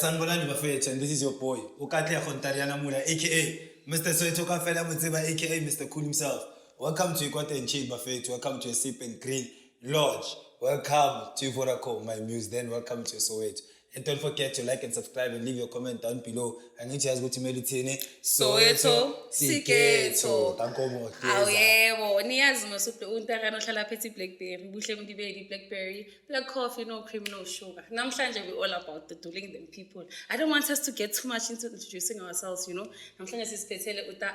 Sanbolani Bafet, and this is your boy, Okatle Hontariana Mula, aka Mr. Soweto Kafela Mutsiba, aka Mr. Cool himself. Welcome to KOTA and Chill Buffet, welcome to a Sip and Grill Lodge, welcome to Vodacom, my muse, then welcome to Soweto. And don't forget to like and subscribe and leave your comment down below. And it has got to meditate. Soweto siketo. Tankomo. Awebo, niyazi masuple untaka nohlala phethi blackberry, buhle mndibeli blackberry, black coffee, no cream, no sugar. Namhlanje we all about the dueling them people. I don't want us to get too much into introducing ourselves, you know. Namhlanje sisipethele uta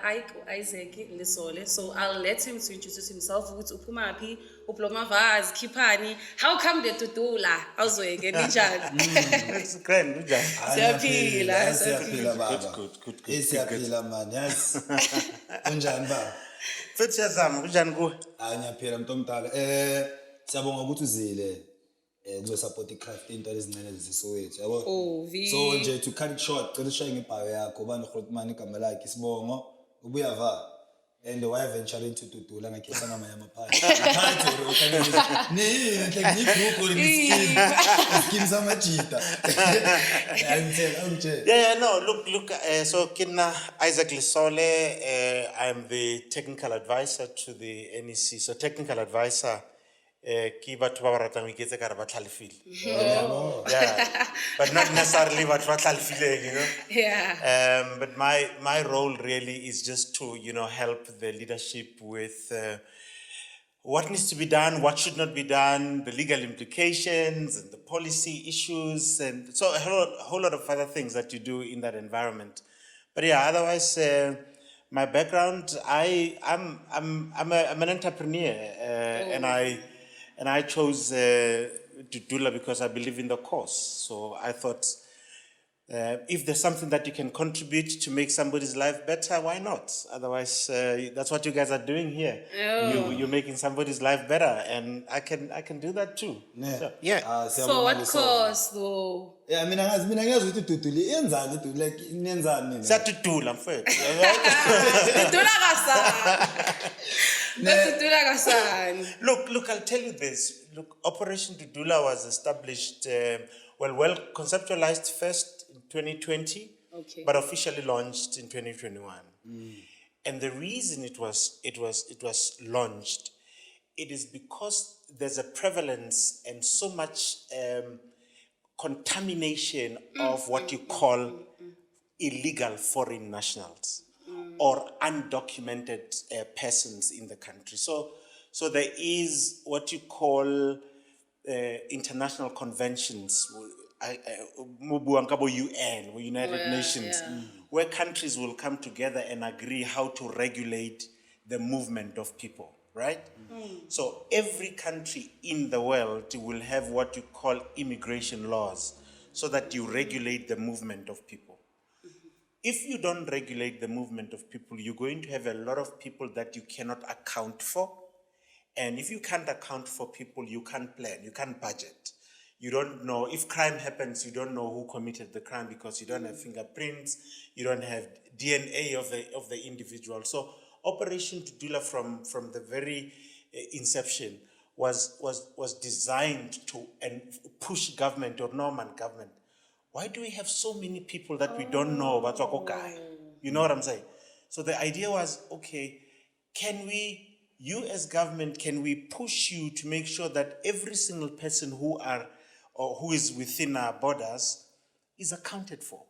Isaac LESOLE. So I'll let him to introduce himself. Ukuthi uphuma phi, uploma vaz, khipani. How come the DUDULA? Awuzweke njani? It's grand, good. Siyaphila. Good. Siyaphila man, yes. Unjani ba? Futhi yazama kunjani kuwe? Ngiyaphila mntomdala. Siyabonga ukuthi uzile kuzo support icraft into ezincane eziSoweto, yabo. Oh, so nje to cut it short, cela ushaye ngebhayo yakho, ubani uGrotman igama lakhe Sibongo, ubuya va. And why venture into DUDULA ngakhetha ngamanye amaphathi. Aphathi skin samajita. Yeah, no, look, so Kidna Isaac LESOLE, I'm the technical advisor to the NEC. So technical advisor, yeah, but not necessarily what you know. Yeah. But my role really is just to, you know, help the leadership with what needs to be done, what should not be done, the legal implications and the policy issues, and so a whole lot of other things that you do in that environment. But yeah, otherwise, my background, I'm an entrepreneur, and I chose DUDULA because I believe in the cause. So I thought, if there's something that you can contribute to make somebody's life better, why not? Otherwise, that's what you guys are doing here. Oh. You're making somebody's life better, and I can do that too. Yeah. So what cause though? Yeah, I mean, ngazi ukuthi DUDULA iyenzani to like inenzani. DUDULA mfethu. Look, I'll tell you this. Look, Operation DUDULA was established, well conceptualized first in 2020, okay, but officially launched in 2021. And the reason it was launched, it is because there's a prevalence and so much contamination of what you call illegal foreign nationals or undocumented persons in the country. So there is what you call international conventions, UN, United Nations, where countries will come together and agree how to regulate the movement of people, right? So every country in the world will have what you call immigration laws, so that you regulate the movement of people. If you don't regulate the movement of people, you're going to have a lot of people that you cannot account for. And if you can't account for people, you can't plan, you can't budget. You don't know, if crime happens, you don't know who committed the crime because you don't have fingerprints, you don't have DNA of the individual. So Operation DUDULA from the very inception was designed to push government or Norman government. Why do we have so many people that we don't know about Wakokai? You know what I'm saying? So the idea was, okay, you as government, can we push you to make sure that every single person who is within our borders is accounted for?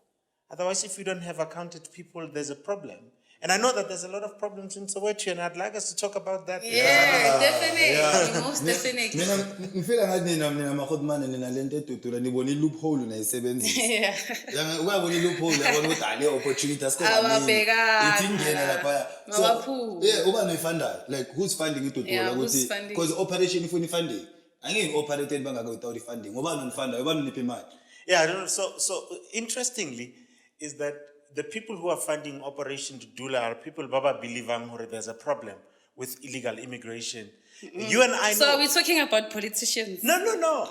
Otherwise, if you don't have accounted people, there's a problem. And I know that there's a lot of problems in Soweto, and I'd like us to talk about that. Yeah, definitely. Most definitely. Ngifela ngathi mina makhotmane nina lento eDUDULA nibona iloophole nayisebenzisa. Yeah. Uyabona iloophole yabona ukuthi ale opportunity asikho ithingena lapha. So yeah, uba noyifundayo, like who's funding iDUDULA ukuthi because operation ifuna funding. Angeke operated bangaka without funding. Ngoba nonifundayo, ngoba nonipha imali. Yeah, so interestingly is that the people who are funding Operation DUDULA are people Baba believing there's a problem with illegal immigration. You and I know. So are we talking about politicians? No. No.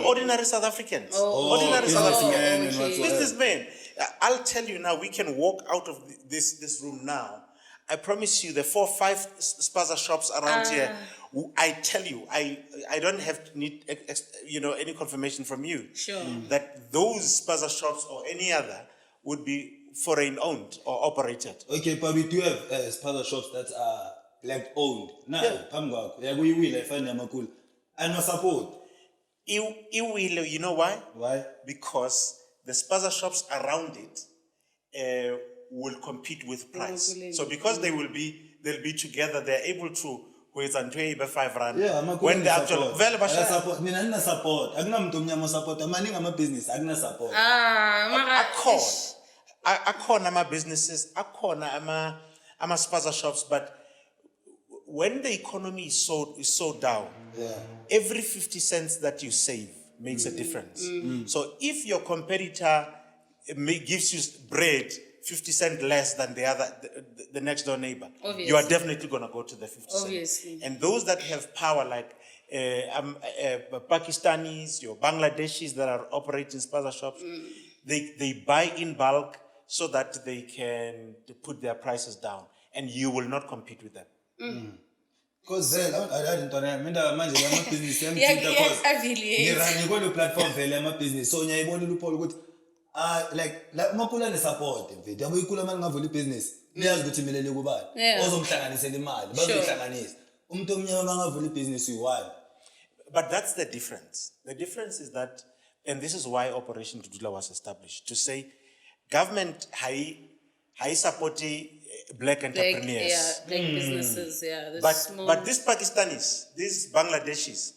Ordinary South Africans. Ordinary South Africans. Businessmen. I'll tell you now, we can walk out of this room now. I promise you, the 4 or 5 spaza shops around here, I tell you, I don't have to need, any confirmation from you. Sure. That those spaza shops or any other would be foreign owned or operated. Okay, but we do have spaza shops that are black owned. Nah, we will find them cool. And no support. You know why? Why? Because the spaza shops around it will compete with price. So because they'll be together, they're able to with and pay by #5. Yeah, I'm when the actual support. Mina support. Support. I'm a business. Support. Akhona ama businesses, akhona ama spaza shops, but when the economy is so down, every 50 cents that you save makes a difference. So if your competitor gives you bread 50 cents less than the next door neighbor, Obviously. you are definitely going to go to the 50 cents. Obviously. And those that have power, like Pakistanis, your Bangladeshis that are operating spaza shops, they buy in bulk so that they can put their prices down, and you will not compete with them. Because I didn't know. I'm a business. I'm platform for business. So I want to put like mapula ne support mfethu yabo ikula mali ngavula business liyazi ukuthi milele kubani ozomhlanganisela imali bazohlanganisa umuntu omnyama mangavula business uyi-1. But that's the difference. The difference is that, and this is why Operation DUDULA was established, to say government high support black entrepreneurs. Black businesses, But these Pakistanis, these Bangladeshis,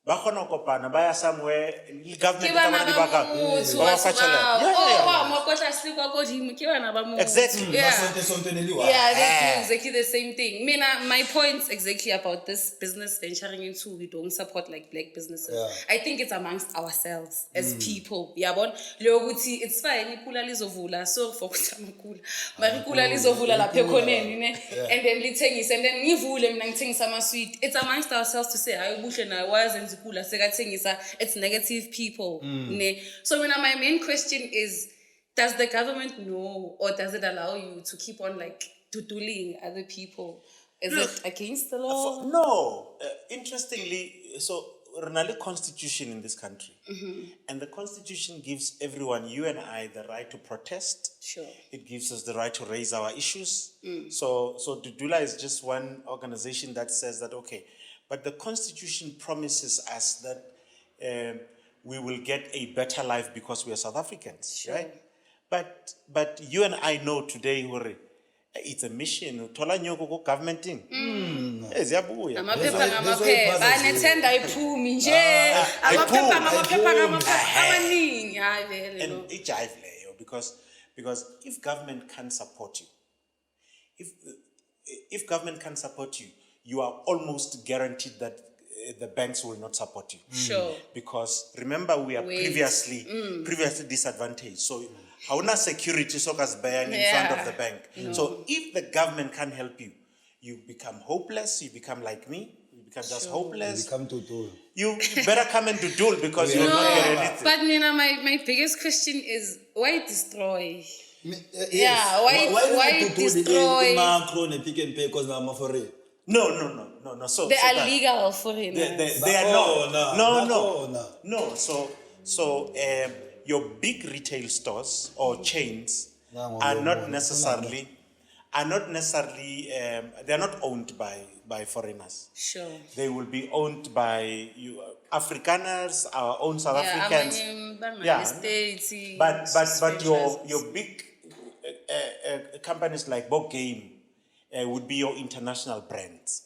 bakona kopana baya somewhere government exactly. Exactly the same thing. My point's exactly about this business venturing into, we don't support like black businesses. I think it's amongst ourselves as people. It's fine, so for and then it's amongst ourselves to say it's negative people. So my main question is, does the government know, or does it allow you to keep on like doodling other people? Is it against the law? No. Interestingly, so Renali constitution in this country, and the constitution gives everyone, you and I, the right to protest. Sure. It gives us the right to raise our issues. So DUDULA is just one organization that says that, okay, but the Constitution promises us that we will get a better life because we are South Africans, right? But you and I know today, Hore, it's a mission. Tola nyoko ko governmenting. Because if government can support you, if government can support you, you are almost guaranteed that the banks will not support you. Sure. Because remember, we are previously disadvantaged. So hauna security sokas buying in front of the bank. So if the government can't help you, you become hopeless, you become like me, you become just hopeless. You become DUDULA. You better come and DUDULA because you're not getting anything. But Nina, my biggest question is, why destroy? Why destroy? No. So they are legal foreigners. They are no. So your big retail stores or chains are not necessarily they're not owned by foreigners. Sure. They will be owned by you Afrikaners, our own South Africans. But your big companies like Bob Game would be your international brands.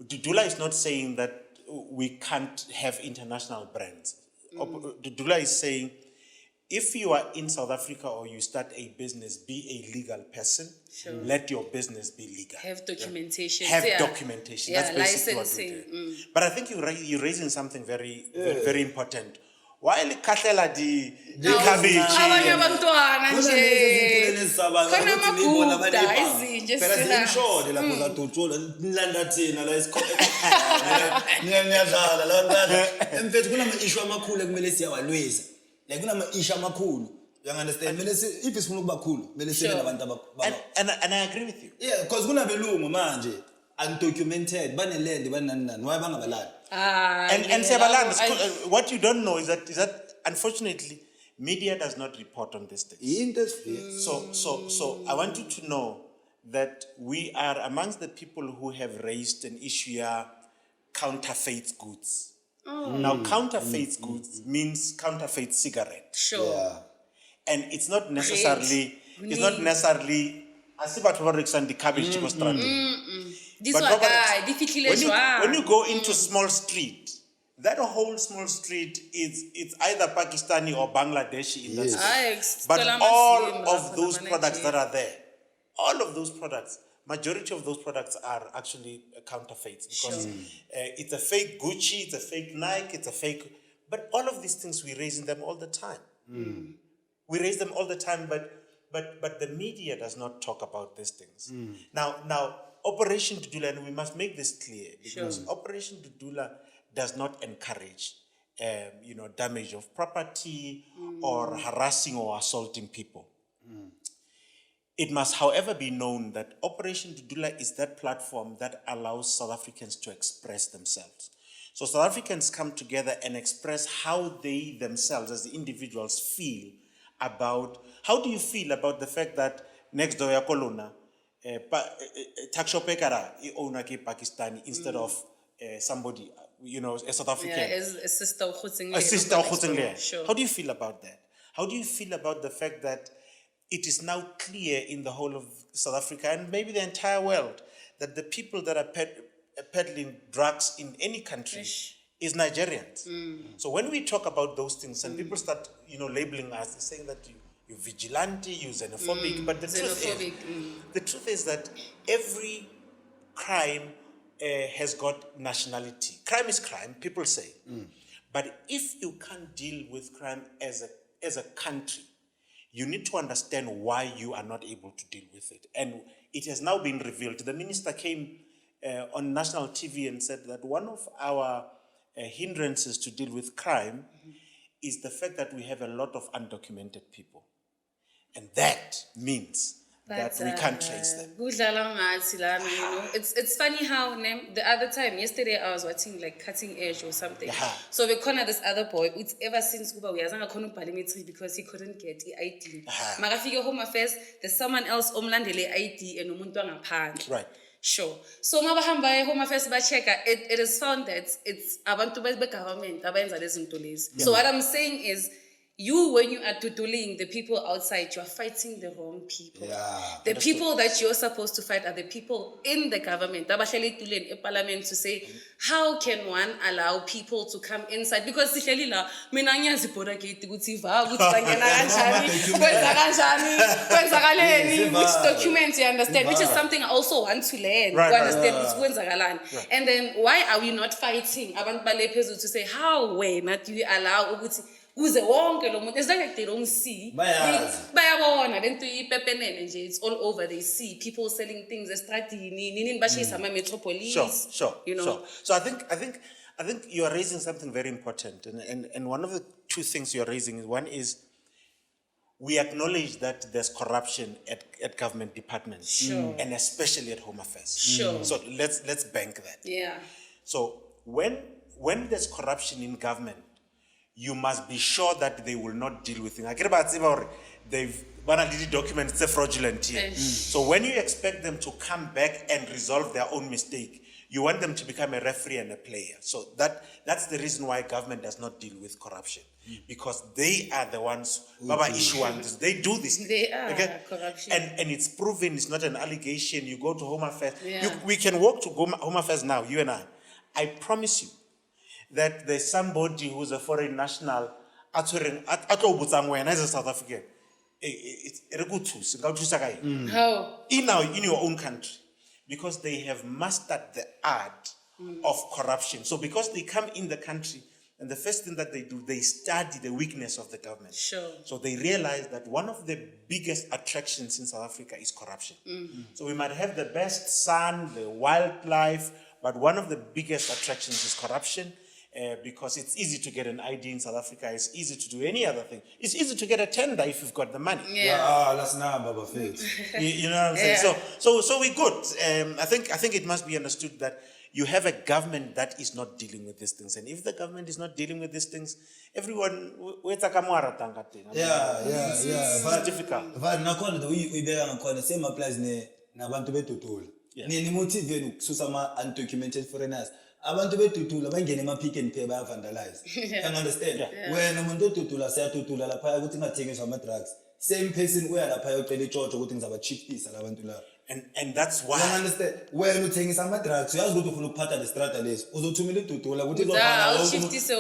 DUDULA is not saying that we can't have international brands. DUDULA is saying, if you are in South Africa or you start a business, be a legal person. Sure. Let your business be legal. Have documentation. Documentation. That's basically licensing. What we do. But I think you're raising something very, very important. Why the kahlela di cabbage? You understand? If it's going to be cool, and I agree with you. yeah, because kuna belungu manje undocumented baneland banani why bangabalali. And Sebalan, what you don't know is that unfortunately media does not report on these things. So I want you to know that we are amongst the people who have raised an issue here, counterfeit goods. Now counterfeit goods means counterfeit cigarette. Sure. Yeah. And it's not necessarily I see what the cabbage was This one guy, when you go into small street, that whole small street it's either Pakistani or Bangladeshi in that street. But all of those products that are there, all of those products, majority of those products are actually counterfeits because it's a fake Gucci, it's a fake Nike, it's a fake. But all of these things we raise them all the time. We raise them all the time, but the media does not talk about these things. Now, Operation DUDULA, and we must make this clear, because Operation DUDULA does not encourage, damage of property or harassing or assaulting people. It must, however, be known that Operation DUDULA is that platform that allows South Africans to express themselves. So South Africans come together and express how they themselves, as the individuals, feel about, how do you feel about the fact that next door ya Kolona, Takshopekara, owner ke Pakistani instead of somebody, a South African. Yeah, a sister of Sure. How do you feel about that? How do you feel about the fact that it is now clear in the whole of South Africa and maybe the entire world that the people that are peddling drugs in any country is Nigerians? So when we talk about those things and people start, labeling us, saying that you're vigilante, you're xenophobic, but the truth is that every crime has got nationality. Crime is crime, people say. But if you can't deal with crime as a country, you need to understand why you are not able to deal with it. And it has now been revealed. The minister came on national TV and said that one of our hindrances to deal with crime is the fact that we have a lot of undocumented people. And that means that we can't trace them. It's funny how the other time, yesterday I was watching like Cutting Edge or something. So we corner this other boy, it's ever since Kuba we hasn't gone parliamentary because he couldn't get the ID. Magafika Home Affairs, there's someone else omlandele ID and umuntu angaphandle. Right. Sure. So mabahamba Home Affairs checker, it is found that it's abantu government abenza lezinto lezi. So what I'm saying is, when you are doodling the people outside, you are fighting the wrong people. The people that you're supposed to fight are the people in the government. In parliament to say, how can one allow people to come inside? Because which documents you understand, which is something I also want to learn. Right. And then why are we not fighting to say, how not do you allow it's not like they don't see. It's all over. They see people selling things. Sure. So I think you are raising something very important, and one of the two things you are raising is, one is we acknowledge that there's corruption at government departments, and especially at Home Affairs. So let's bank that. Yeah. So when there's corruption in government, you must be sure that they will not deal with it. They've documents, they're fraudulent here. So when you expect them to come back and resolve their own mistake, you want them to become a referee and a player. So that's the reason why government does not deal with corruption. Because they are the ones, issuers, they do this. They are corruption. And it's proven, it's not an allegation. You go to Home Affairs. We can walk to Home Affairs now, you and I promise you that there's somebody who's a foreign national as a South African. How? In your own country. Because they have mastered the art of corruption. So because they come in the country, and the first thing that they do, they study the weakness of the government. So they realize that one of the biggest attractions in South Africa is corruption. So we might have the best sun, the wildlife, but one of the biggest attractions is corruption. because it's easy to get an ID in South Africa. It's easy to do any other thing. It's easy to get a tender if you've got the money. That's not Baba Faith. You know what I'm saying? So we're good. I think it must be understood that you have a government that is not dealing with these things, and if the government is not dealing with these things, everyone It's difficult. But nakhona the way uyibeka ngakhona same applies nabantu beDudula. Ni motive ukususa ama undocumented foreigners. Abantu beDudula bangena ema pick and pay baya vandalize. You understand? Wena umuntu oDudula siyadudula lapha ukuthi ngathengiswa ama drugs. Same person uya lapha yocela ijojo ukuthi ngizaba chiefisa labantu la. And that's why. You understand? Wena uthengisa ama drugs uyazi ukuthi ufuna ukuphatha le strata lezi. Uzothumela iDudula ukuthi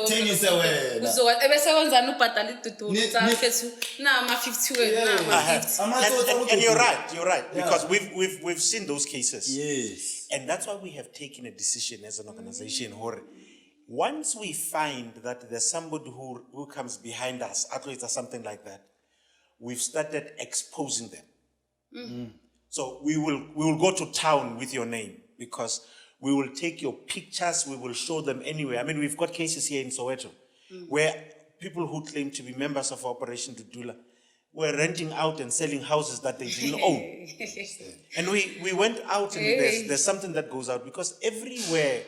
thengise wena. Uzowa ebese wenzani ubhadala iDudula utsafethu na ama 50 wena na ama 50. And you're right, because we've seen those cases. Yes. And that's why we have taken a decision as an organization. Once we find that there's somebody who comes behind us, athletes or something like that, we've started exposing them. So we will go to town with your name, because we will take your pictures, we will show them anywhere. I mean, we've got cases here in Soweto where people who claim to be members of Operation DUDULA were renting out and selling houses that they didn't own. And we went out, and there's something that goes out, because everywhere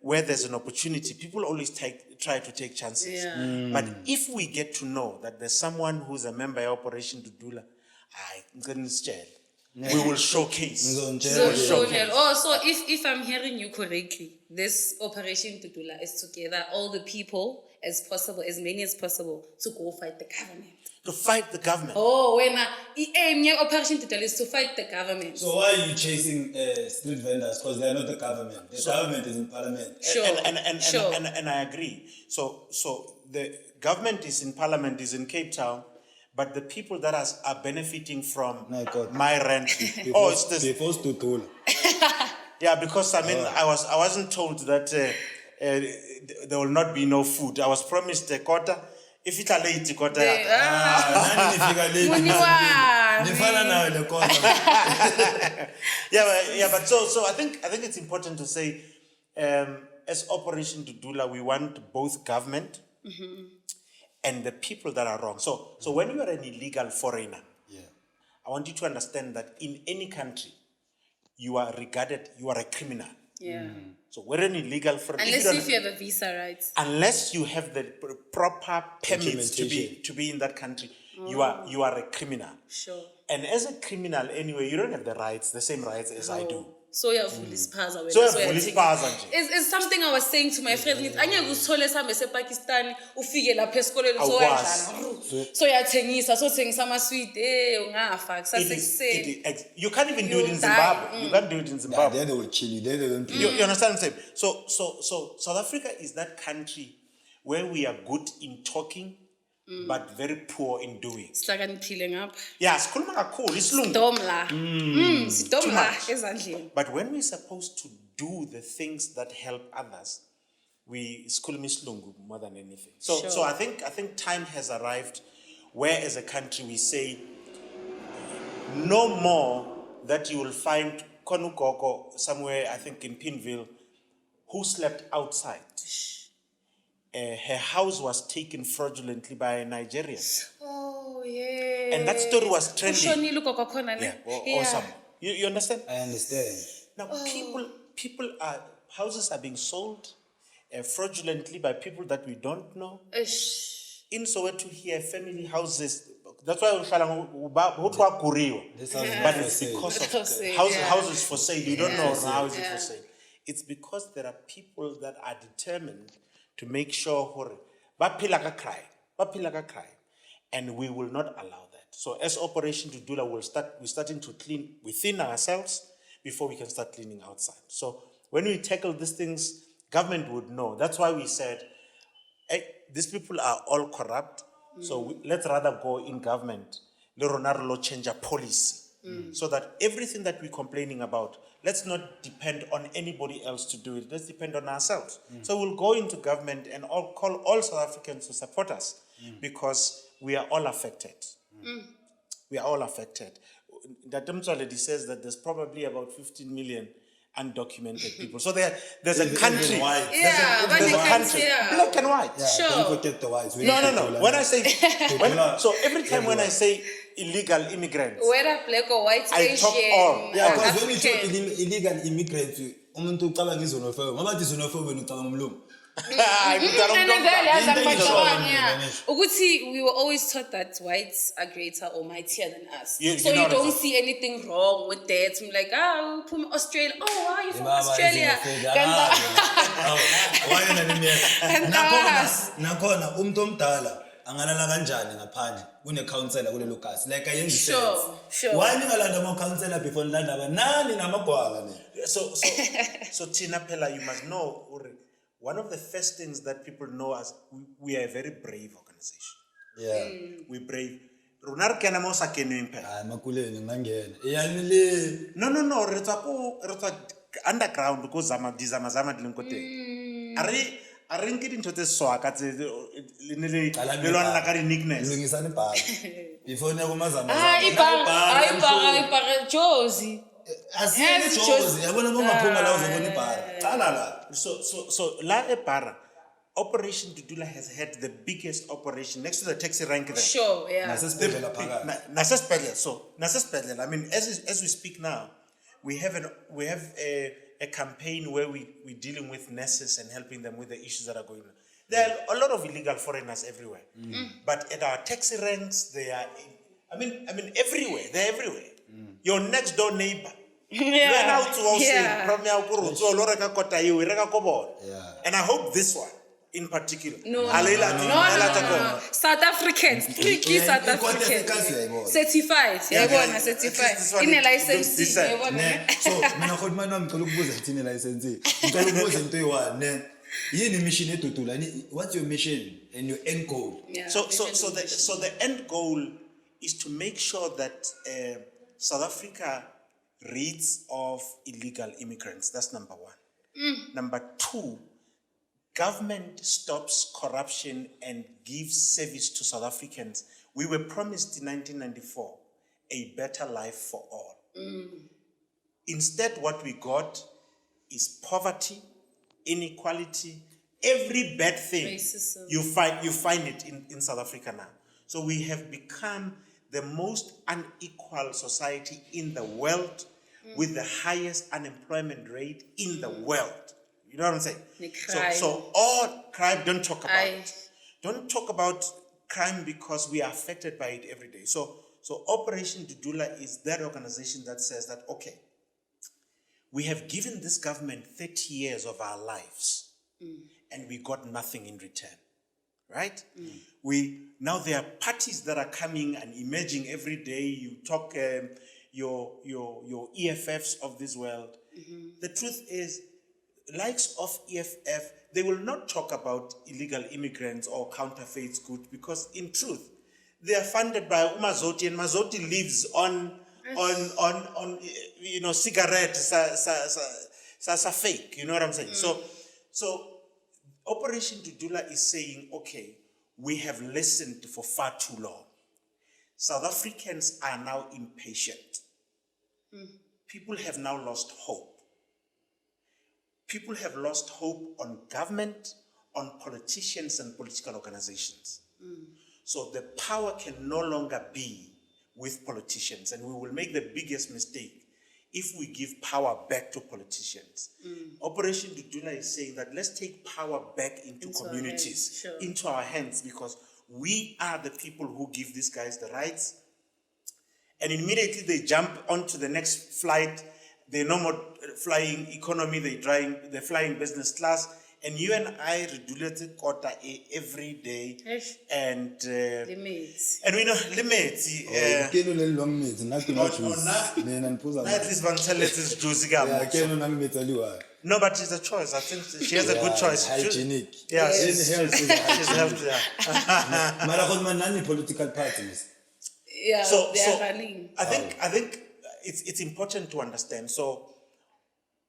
where there's an opportunity, people always try to take chances. But if we get to know that there's someone who's a member of Operation DUDULA, we will showcase. So if I'm hearing you correctly, this Operation DUDULA is together all the people as possible, as many as possible, to go fight the government. To fight the government. Oh, when aim Operation DUDULA is to fight the government. So why are you chasing street vendors? Because they're not the government. The government is in parliament. Sure. And I agree. So the government is in parliament, is in Cape Town, but the people that are benefiting from my rent. It's this. Before DUDULA. Yeah, because I mean, I wasn't told that there will not be no food. I was promised a KOTA. If it's a late KOTA, but so I think it's important to say, as Operation DUDULA, we want both government and the people that are wrong. So when you are an illegal foreigner, I want you to understand that in any country, you are a criminal. So we're an illegal foreigner. Unless if you have a visa, right? Unless you have the proper permits to be in that country, you are a criminal. Sure. And as a criminal, anyway, you don't have the same rights as I do. So you're fully spaza. So you're fully spaza. It's something I was saying to my friend. Anya gusole same se Pakistan ufike lapha esikoleni so wayadlala. So yathengisa so thengisa ama sweet ungafa kusasekuseni. You can't even do it in Zimbabwe. You can't do it in Zimbabwe. They will kill you. They don't. You understand what I'm saying? So South Africa is that country where we are good in talking, but very poor in doing. Yeah, sikhuluma kakhulu isilungu. Sidomla ezandleni. But when we're supposed to do the things that help others, we sikhuluma isilungu more than anything. So I think time has arrived where as a country we say no more that you will find Konukoko somewhere, I think in Pinville, who slept outside. Her house was taken fraudulently by a Nigerian. Oh, yeah. And that story was trending. Awesome. You understand? I understand. Now, houses are being sold fraudulently by people that we don't know. In Soweto here, family houses, that's why but it's because of houses for sale. You don't know how is it for sale. It's because there are people that are determined to make sure and we will not allow that. So as Operation DUDULA, we're starting to clean within ourselves before we can start cleaning outside. So when we tackle these things, government would know. That's why we said, hey, these people are all corrupt, so let's rather go in government, change a policy, so that everything that we're complaining about, let's not depend on anybody else to do it. Let's depend on ourselves. So we'll go into government and call all South Africans to support us because we are all affected. We are all affected. Datum already says that there's probably about 15 million undocumented people. So there's a country. White. Yeah, but There's they a can't, country. yeah. Black and white. Yeah, Sure. don't forget the whites. We No, need no, to no. do When that. I say, so every time when I say illegal immigrants, Whether black or white, I Asian, talk all. Yeah, because when you talk African. illegal immigrants, umuntu ucabanga izonofewe. Mama athi izonofewe ucabanga umlungu. We were always taught that whites are greater or mightier than us. You So know you what I'm don't see anything wrong with that. I'm like, from Australia. Oh, wow, you're from Australia. Nakhona umuntu omdala angalala kanjani ngaphandle kune counselor kule Lucas like ayenzi sense. Sure. Why ningalanda ama counselor before nilanda abanani namagwala ne? So Tina Pella, you must know, Uri, one of the first things that people know as we are a very brave organization. Yeah. We're brave. Runar kena mo sa kenuing pe. Ah makuleni ngangena. Yani le No, retsa underground because zama dilengkote. Are nke dintho tse swaka tse le le lwana ka di nickness. Lungisani bhaka. Before ne kumazama. Ibhara, Josie. Asini Jozi, yabona bongaphuma la uzobona ibhara. Cala la. So la Epara, Operation Dudula has had the biggest operation next to the taxi rank there. Sure, yeah. Nasesibhedlela phakathi. Nasesibhedlela. I mean, as we speak now, we have a campaign where we're dealing with nurses and helping them with the issues that are going on. There are a lot of illegal foreigners everywhere, but at our taxi ranks, they are. Everywhere. They're everywhere. Your next door neighbor. Yeah. And I hope this one in particular. No. South Africans, tricky South Africans. Certified. Certified. In a license. So, mina khona manje ngicela ukubuza thina license. Ngicela ukubuza into eyi1 yini mission eDudula? What's your mission and your end goal? Yeah. So the end goal is to make sure that South Africa rids of illegal immigrants. That's number one. Number two, government stops corruption and gives service to South Africans. We were promised in 1994 a better life for all. Instead, what we got is poverty, inequality, every bad thing. Racism. You find it in South Africa now. So we have become the most unequal society in the world with the highest unemployment rate in the world. You know what I'm saying? So all crime, don't talk about it. Don't talk about crime because we are affected by it every day. So Operation Dudula is that organization that says that, okay, we have given this government 30 years of our lives and we got nothing in return. Right? Now there are parties that are coming and emerging every day. You talk your EFFs of this world. The truth is, likes of EFF, they will not talk about illegal immigrants or counterfeit goods because in truth, they are funded by Mazotti, and Mazotti lives on cigarettes, sa fake. You know what I'm saying? So Operation Dudula is saying, okay, we have listened for far too long. South Africans are now impatient. People have now lost hope. People have lost hope on government, on politicians and political organizations. So the power can no longer be with politicians, and we will make the biggest mistake if we give power back to politicians. Operation Dudula is saying that let's take power back into communities, into our hands, because we are the people who give these guys the rights. And immediately they jump onto the next flight. They're no more flying economy, they're flying business class. And you and I regulate KOTA every day. And Limits. And we know limits. At least one tell it is juicy. No, but it's a choice. I think she has a good choice. Hygienic. Yeah, she's healthy. Political parties. Yeah, So they are running. I think it's important to understand. So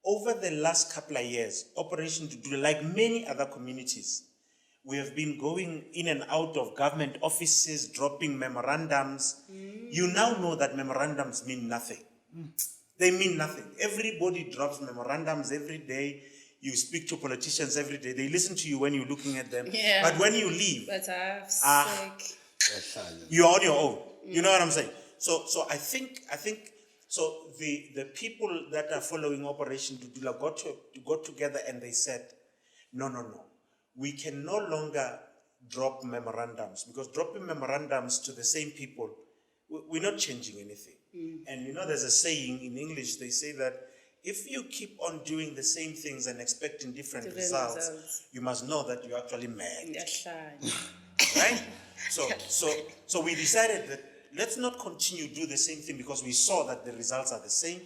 over the last couple of years, Operation Dudula, like many other communities, we have been going in and out of government offices, dropping memorandums. You now know that memorandums mean nothing. They mean nothing. Everybody drops memorandums every day. You speak to politicians every day. They listen to you when you're looking at them. Yeah. But when you leave, But I'm sick. you're on your own. You know what I'm saying? So I think so the people that are following Operation DUDULA got together and they said, no. We can no longer drop memorandums, because dropping memorandums to the same people, we're not changing anything. And you know, there's a saying in English, they say that if you keep on doing the same things and expecting different results, you must know that you're actually mad. Right? So we decided that let's not continue to do the same thing, because we saw that the results are the same.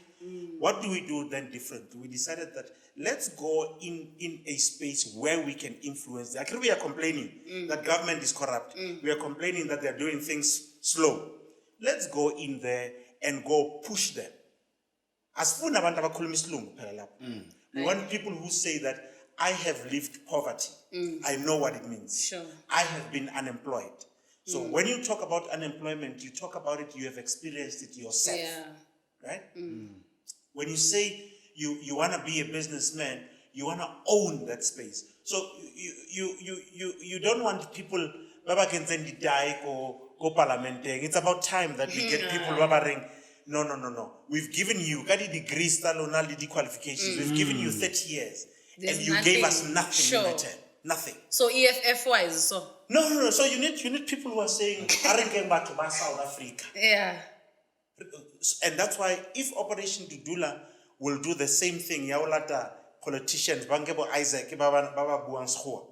What do we do then different? We decided that let's go in a space where we can influence. Actually, we are complaining that government is corrupt. We are complaining that they're doing things slow. Let's go in there and go push them. As we want people who say that I have lived poverty. I know what it means. Sure. I have been unemployed. So when you talk about unemployment, you talk about it, you have experienced it yourself. Yeah. Right? When you say you want to be a businessman, you want to own that space. So you don't want people baba can send it die go parliamenting. It's about time that we get people babaring. No. We've given you degrees, qualifications. We've given you 30 years. There's and you nothing. gave us nothing Sure. in return. Nothing. So EFF wise, so No. So you need people who are saying, South Africa. yeah. And that's why if Operation DUDULA will do the same thing, Yaulata politicians, Bangebo Isaac, Baba Buanshoa,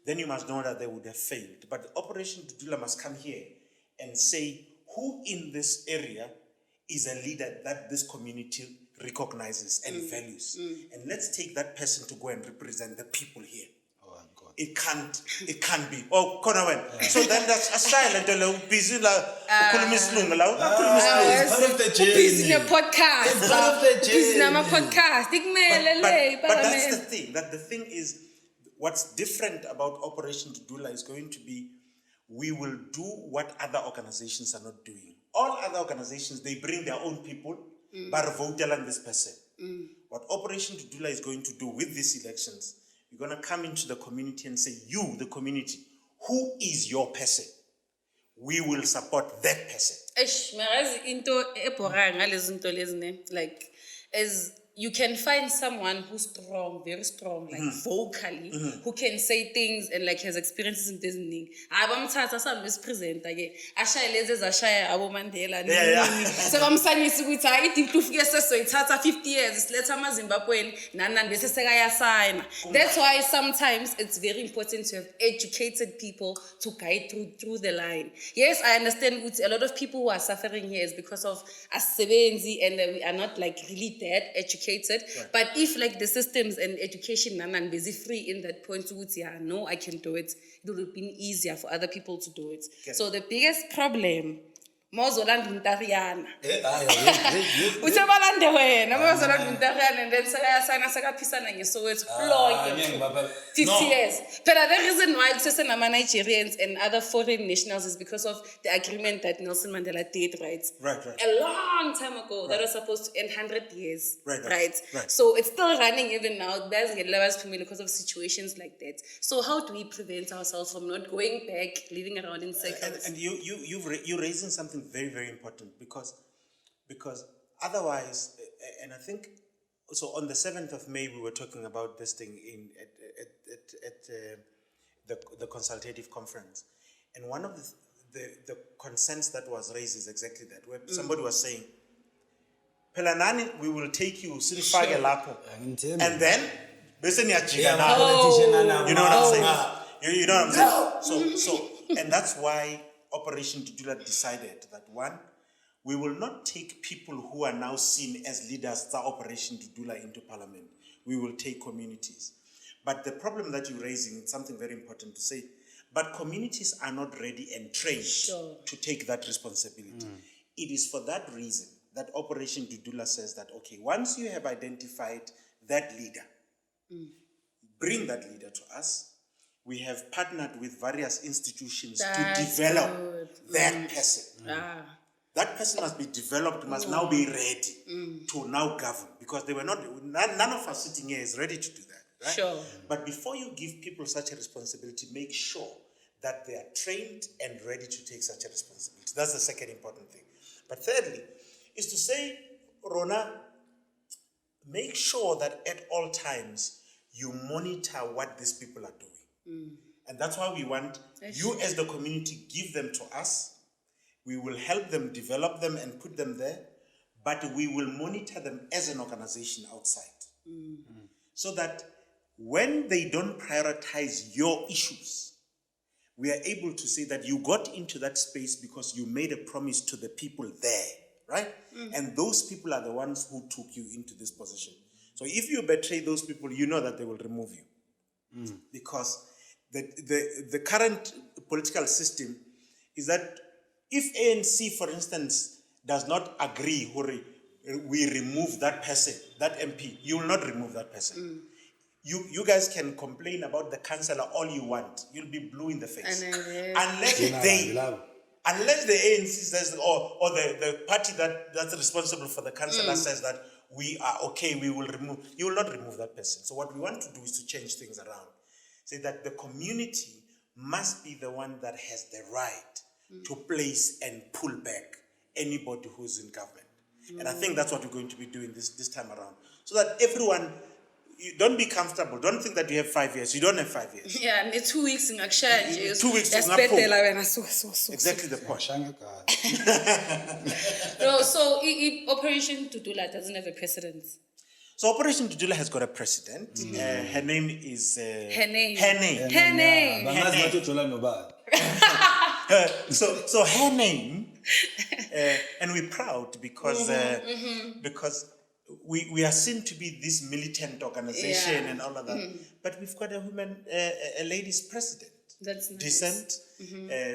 then you must know that they would have failed. But Operation DUDULA must come here and say, who in this area is a leader that this community recognizes and values? And let's take that person to go and represent the people here. It can't be. Oh, Conawen. So then that's a silent, busy, It's part of the journey. Busy in a podcast. It's part of the Busy in a journey. podcast. But that's the thing. That the thing is, what's different about Operation DUDULA is going to be, we will do what other organizations are not doing. All other organizations, they bring their own people, but vote on this person. What Operation DUDULA is going to do with these elections, you're going to come into the community and say, you, the community, who is your person? We will support that person. Like, as you can find someone who's strong, very strong, like vocally, who can say things and like has experiences in Disney. Abamthatha some mispresent again. Ashaya lezes ashaya abo Mandela. So bamsanyisa ukuthi hayi idiplu fike sesoyithatha 50 years let's ama Zimbabwean nanani bese sekaya sign. That's why sometimes it's very important to have educated people to guide through the line. Yes, I understand ukuthi a lot of people who are suffering here is because of asebenzi and we are not like really that educated. Right. But if like the systems and education nanan busy free in that point to yeah, no, I can do it. It would have been easier for other people to do it. Okay. So the biggest problem Mozoland Untariana. Utabalande wena, Mozoland Untariana, and then Saka Pisana, so it's long 50 years. But the reason why it's Nigerians and other foreign nationals is because of the agreement that Nelson Mandela did, right? Right. A long time ago, that was supposed to end 100 years. Right. Right. So it's still running even now. There's levels for me because of situations like that. So how do we prevent ourselves from not going back, living around in circles? And you're raising something very, very important because otherwise, and I think so on the 7th of May we were talking about this thing at the consultative conference, and one of the concerns that was raised is exactly that, where somebody was saying, Pelanani, we will take you Sinfage Lapo, and then you know what I'm saying? You know what I'm saying? So and that's why Operation DUDULA decided that one, we will not take people who are now seen as leaders of Operation DUDULA into parliament. We will take communities. But the problem that you're raising is something very important to say. But communities are not ready and trained to take that responsibility. It is for that reason that Operation DUDULA says that, okay, once you have identified that leader, bring that leader to us. We have partnered with various institutions to develop that person. that person must be developed, must now be ready to now govern, because they were not, none of us sitting here is ready to do that, right? Sure. But before you give people such a responsibility, make sure that they are trained and ready to take such a responsibility. That's the second important thing. But thirdly, is to say, Rona, make sure that at all times you monitor what these people are doing. And that's why we want you as the community, give them to us. We will help them, develop them and put them there, but we will monitor them as an organization outside. So that when they don't prioritize your issues, we are able to say that you got into that space because you made a promise to the people there, right? And those people are the ones who took you into this position. So if you betray those people, you know that they will remove you. Because the current political system is that if ANC, for instance, does not agree, we remove that person, that MP, you will not remove that person. You guys can complain about the councillor all you want. You'll be blue in the face. Unless the ANC says, or the party that's responsible for the councillor says that we are okay, we will remove, you will not remove that person. So what we want to do is to change things around. Say that the community must be the one that has the right to place and pull back anybody who's in government. And I think that's what we're going to be doing this time around. So that everyone, you don't be comfortable. Don't think that you have 5 years. You don't have 5 years. Yeah, and 2 weeks in exchange. 2 weeks That's in better. Exactly the point. No, so Operation DUDULA doesn't have a precedent. So Operation DUDULA has got a president. Her name is... Her name. So her name, and we're proud because we are seen to be this militant organization and all of that. But we've got a woman, a ladies president. That's nice. Decent,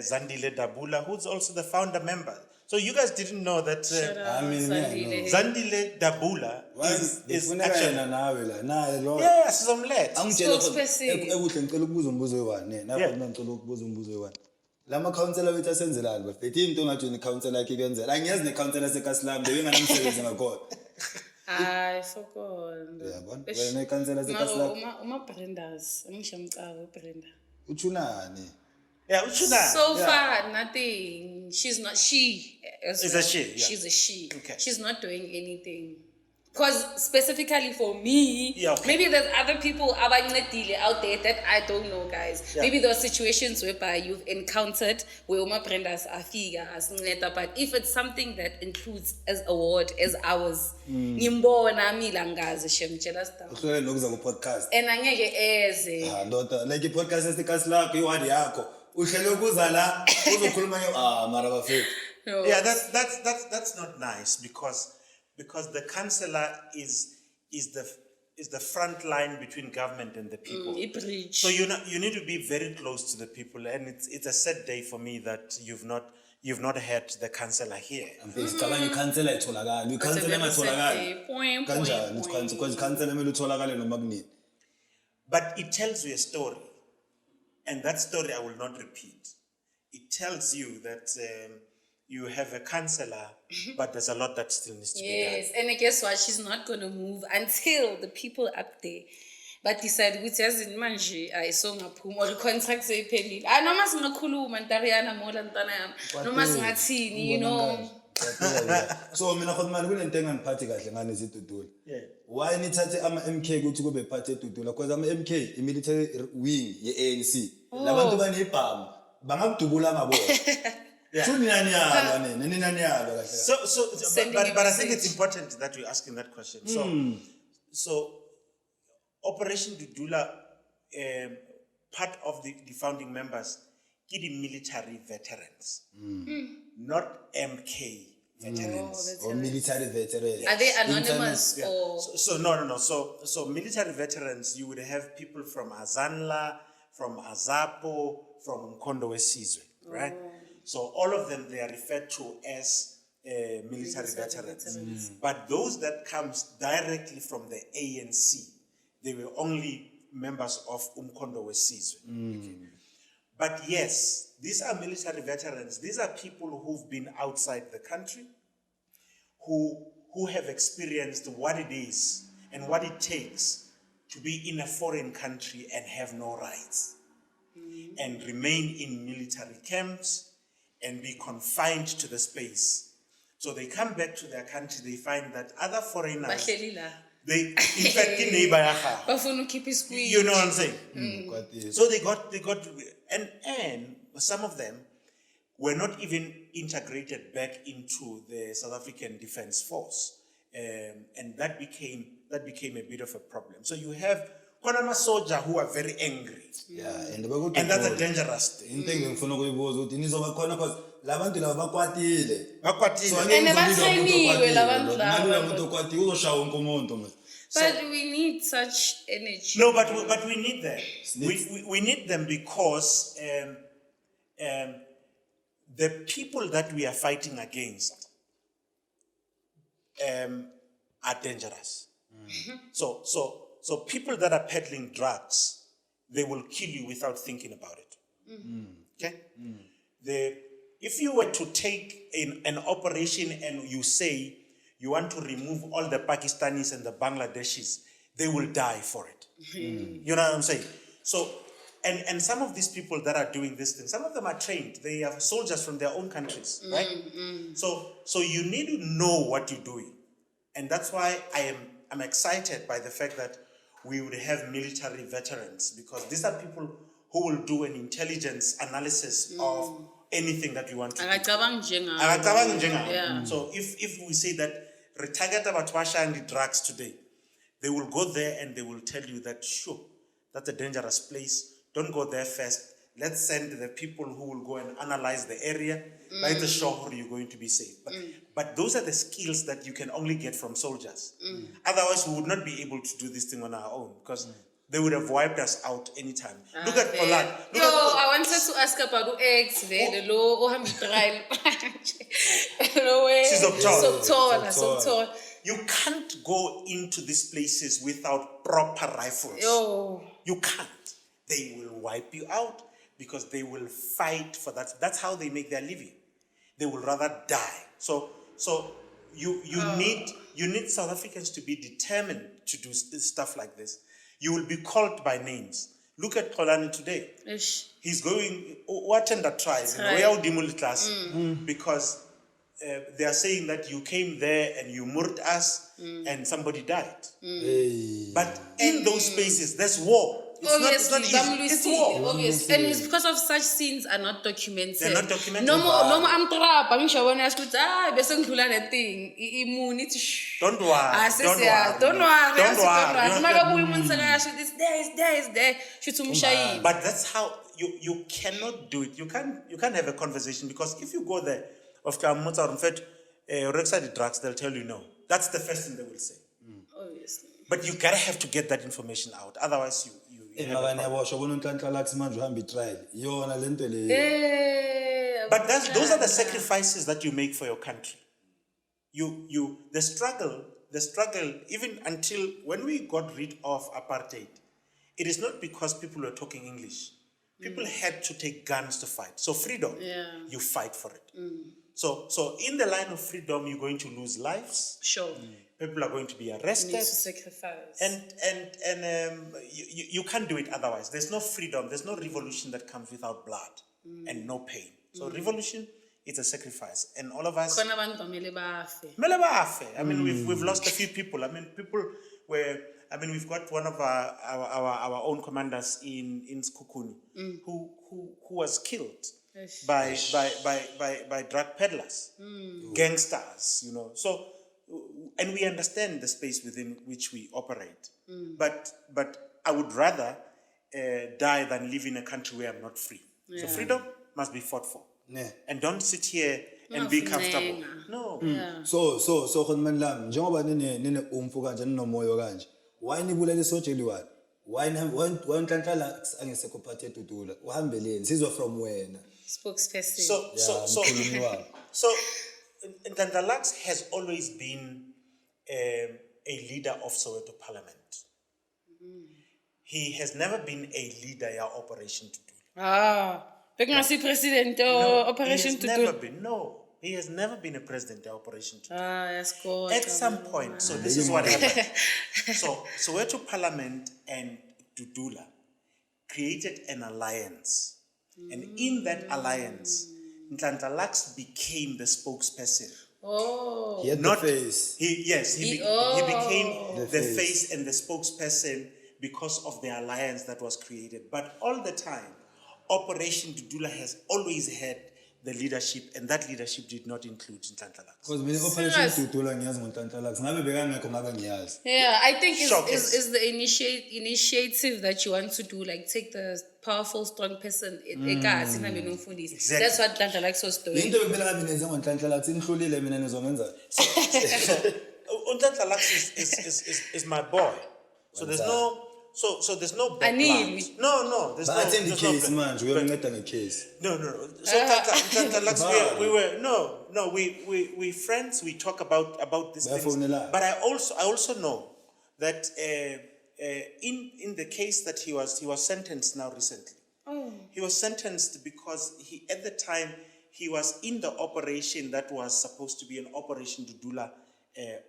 Zandile Dabula, who's also the founder member. So you guys didn't know that Zandile Dabula is actually... Yes, some led. Lama councillor wethu asenzelayo bafethe into ngathi ni councillor yakhe kuyenzela angiyazi ne councillor seKasilambe benganamsebenzi ngakhona I forgot. yabona wena ne councillor seKasilambe Uma Brenda's angisho umcabo Brenda uchunani Yeah, uchuna. So far nothing. She's not she as Is well. a she, yeah. She's a she. Okay. She's not doing anything. Because specifically for me, Yeah, okay. maybe there's other people out there that I don't know, guys. Yeah. Maybe there are situations whereby you've encountered where Uma Brenda's afiga as neta, but if it's something that includes as a ward as ours, ngimbona milangazi shemtshela stuff. uhlele nokuza ku podcast And angeke eze. ndoda like i podcast seKasilambe iwadi yakho uhlele ukuza la uzokhuluma mara bafethu No. Yeah, that's not nice because the councillor is the front line between government and the people. Bridge. So you need to be very close to the people, and it's a sad day for me that you've not had the councillor here. Ngicabanga ikhansela itholakala ikhansela engatholakala Point. kanjani because ikhansela kumele utholakale noma kunini. But it tells you a story, and that story I will not repeat. It tells you that you have a councillor, but there's a lot that still needs to be done. Yes, and guess what? She's not going to move until the people up there but decide ukuthi yazini manje ayisongaphuma or contract seyiphelile. Noma singakhuluma Ntariana mola ntana yami. Noma singathini, you know. So mina khona kunento engangiphathi kahle ngane zidudula. Why nithathe ama MK ukuthi kube part edudula because ama MK i-military wing ye-ANC. Labantu banebhamu bangakudubula ngabona. So, but I think it's important that you're asking that question. So Operation DUDULA, part of the founding members, the military veterans, not MK veterans. Or military veterans. Are they anonymous or? So no. So military veterans, you would have people from Azanla, from Azapo, from Mkondo Wesizwe, right? So all of them, they are referred to as military veterans. But those that comes directly from the ANC, they were only members of Umkondo Wesizwe. But yes, these are military veterans. These are people who've been outside the country, who have experienced what it is and what it takes to be in a foreign country and have no rights, and remain in military camps and be confined to the space. So they come back to their country, they find that other foreigners, Bahleli la. they, in fact, in neighbor yakha. Bafuna ukhipha iskwili. You know what I'm saying? Quite yes. So they got, and some of them were not even integrated back into the South African Defence Force, and that became a bit of a problem. So you have konama soldier who are very angry, Yeah, and that's a dangerous thing. into ngifuna ukuyibuza ukuthi nizoba khona cause labantu laba bakwatile. Bakwatile. So And batrainiwe labantu laba. Malula umuntu okwatile uzoshaya wonke umuntu manje. But we need such energy. No, but we need them. We need them because the people that we are fighting against are dangerous. So people that are peddling drugs, they will kill you without thinking about it. Okay? If you were to take an operation and you say you want to remove all the Pakistanis and the Bangladeshis, they will die for it. You know what I'm saying? So, and some of these people that are doing this thing, some of them are trained. They are soldiers from their own countries, right? So you need to know what you're doing. And that's why I'm excited by the fact that we would have military veterans, because these are people who will do an intelligence analysis of anything that we want to do. Akacabangi njengabo. Yeah. So if we say that retarget abantu bashayela drugs today, they will go there and they will tell you that, sure, that's a dangerous place. Don't go there first. Let's send the people who will go and analyze the area. By the shore, you're going to be safe. But those are the skills that you can only get from soldiers. Otherwise, we would not be able to do this thing on our own, because they would have wiped us out anytime. Look at Poland. I wanted to ask about X, the law, She's tall. You can't go into these places without proper rifles. You can't. They will wipe you out because they will fight for that. That's how they make their living. They will rather die. So you need South Africans to be determined to do stuff like this. You will be called by names. Look at Polani today. He's going, what in the tribe? Because they are saying that you came there and you murdered us and somebody died. But in those spaces, there's war. It's not easy. It's war. Obviously. And it's because of such scenes are not documented. They're not documented. No more, I'm trap. I'm sure when I ask you, bese ngidlula that thing. Don't worry. Don't worry. But that's how you cannot do it. You can't have a conversation, because if you go there, after the drugs, they'll tell you no. That's the first thing they will say. Obviously. But you gotta have to get that information out. Otherwise, you have a problem. But those are the sacrifices that you make for your country. The struggle, even until when we got rid of apartheid, it is not because people were talking English. People had to take guns to fight. So freedom, you fight for it. So in the line of freedom, you're going to lose lives. Sure. People are going to be arrested. Need to sacrifice. And you can't do it otherwise. There's no freedom. There's no revolution that comes without blood and no pain. So revolution, it's a sacrifice. And all of us... I mean, we've lost a few people. I mean, we've got one of our own commanders in Skukuni who was killed by drug peddlers, gangsters, you know. So, and we understand the space within which we operate. But I would rather die than live in a country where I'm not free. So freedom must be fought for. And don't sit here and be comfortable. No. So khona lam njengoba nine umfu kanje ninomoyo kanje. Why nibulele sojeliwana? Why nhlanhlalux angesekho phathe DUDULA? Uhambeleni sizwa from wena. Spokesperson. So NHLANHLA has always been a leader of Soweto Parliament. He has never been a leader of Operation DUDULA. Bekungasi president or Operation he has never DUDULA. been. No, he has never been a president of Operation DUDULA. Yes, God. At some point, so this is what happened. So Soweto Parliament and DUDULA created an alliance. And in that alliance, NHLANHLA became the spokesperson. Oh. He had the face. He became the face and the spokesperson because of the alliance that was created. But all the time, Operation DUDULA has always had the leadership, and that leadership did not include NHLANHLA. Because when Operation DUDULA ngiyazi ngoNhlanhlalux, ngabe bekangekho ngabe ngiyazi. Yeah, I think Shockers. is the initiative that you want to do, like take the powerful, strong person. Exactly. That's what NHLANHLA was doing. Into bekumele ngabe nenze ngoNhlanhlalux inihlulile mina nizokwenza. NHLANHLA is my boy. So there's no there's no background. Anili. No, there's But no. attend the there's case, no man. We haven't got a case. No. So NHLANHLA, we friends. We talk about these things. But I also know that in the case that he was sentenced now recently. He was sentenced because at the time he was in the operation that was supposed to be an Operation DUDULA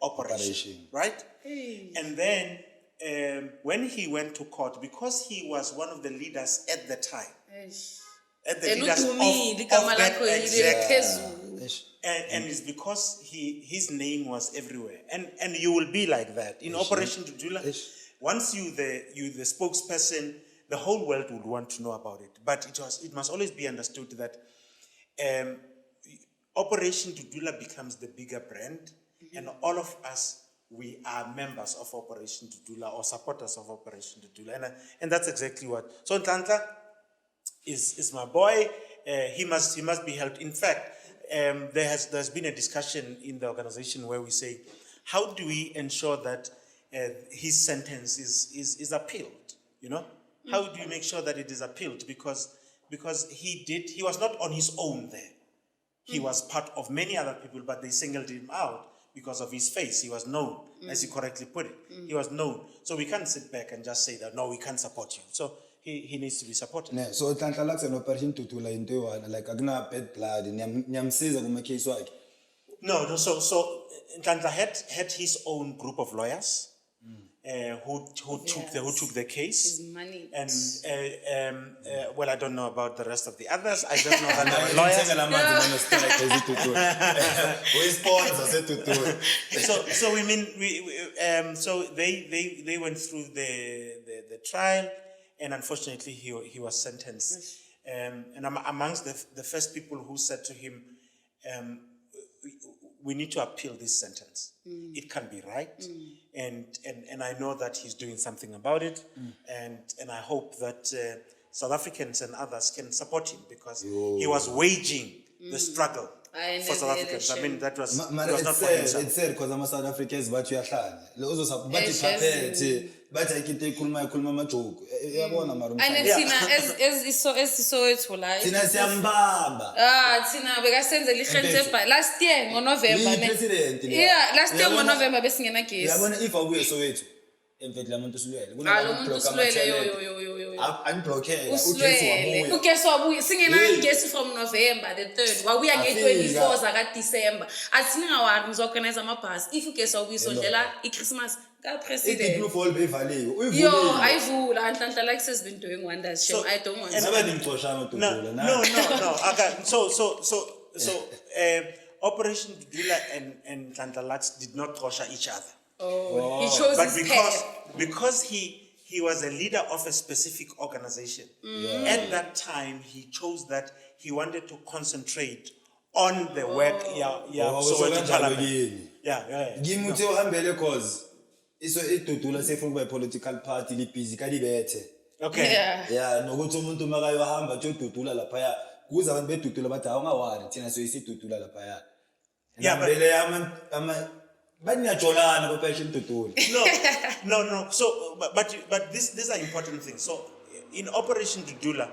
operation, right? And then when he went to court, because he was one of the leaders at the time, at the leaders of that and it's because his name was everywhere, and you will be like that in Operation DUDULA. Once you the spokesperson, the whole world would want to know about it. But it must always be understood that Operation DUDULA becomes the bigger brand, and all of us, we are members of Operation DUDULA or supporters of Operation DUDULA, and that's exactly what. So NHLANHLA is my boy. He must be helped. In fact, there's been a discussion in the organization where we say, how do we ensure that his sentence is appealed? You know, how do you make sure that it is appealed? Because he was not on his own there. He was part of many other people, but they singled him out because of his face. He was known, as you correctly put it. He was known. So we can't sit back and just say that, no, we can't support you. So he needs to be supported. Yeah, so NHLANHLA and Operation DUDULA into one, like akuna bad blood, nyamsiza kuma case wakhe. No, so NHLANHLA had his own group of lawyers who took the case. His money. And well, I don't know about the rest of the others. I just know that there were lawyers. So we mean so they went through the trial, and unfortunately he was sentenced. And I'm amongst the first people who said to him, we need to appeal this sentence. It can be right, and I know that he's doing something about it, and I hope that South Africans and others can support him, because he was waging the struggle for South Africans. I mean, that was, it was not for himself. It's sad because I'm a South Africans, but you are And as Soweto la. Tina bekasenze lihenze last year ngoNovember. Yeah, last year ngoNovember besingena case. Yabona if abuye Soweto emfethi lamuntu usilwele Umuntu usilwele yo. Unblocked. Ugesi wabuya singena igesi from November the 3rd. Wabuya nge24 zaka December. Athi ningawari ngizoorganize amabhasi. If ugesi wabuya sondlela iChristmas ka president. It all be value. Yo, ayivula NHLANHLA has been doing wonders. So I don't want to. No. Okay. So Operation DUDULA and NHLANHLA did not torture each other. He chose But his path. because he was a leader of a specific organization, at that time he chose that he wanted to concentrate on the work. Soweto Parliament. Yeah. Ngimuthe uhambele cause DUDULA sefuna kube political party libhizi kalibethe. Okay. Yeah, nokuthi umuntu makayohamba nje DUDULA lapha ya kuza abantu beDUDULA bathi awungawari thina soyisi DUDULA lapha ya. Yeah, but Banyajolana Operation DUDULA. No. So, but these are important things. So, in Operation DUDULA,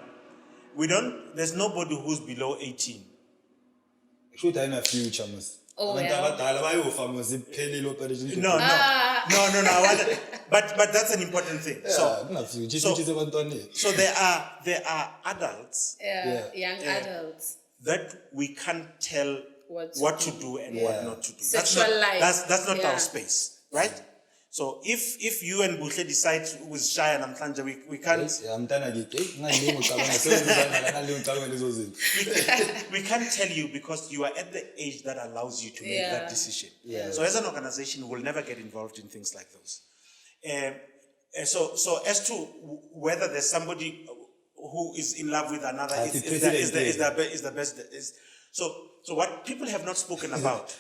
there's nobody who's below 18. Should I in a future, miss? Oh, No. No. But that's an important thing. So there are adults Young adults. that we can't tell what to do and what not to do. Sexual life. That's not our space, right? So if you and Buhle decide with Shai and Amtlanja, we can't we can't tell you because you are at the age that allows you to make that decision. So as an organization, we'll never get involved in things like those. So as to whether there's somebody who is in love with another is the best. So what people have not spoken about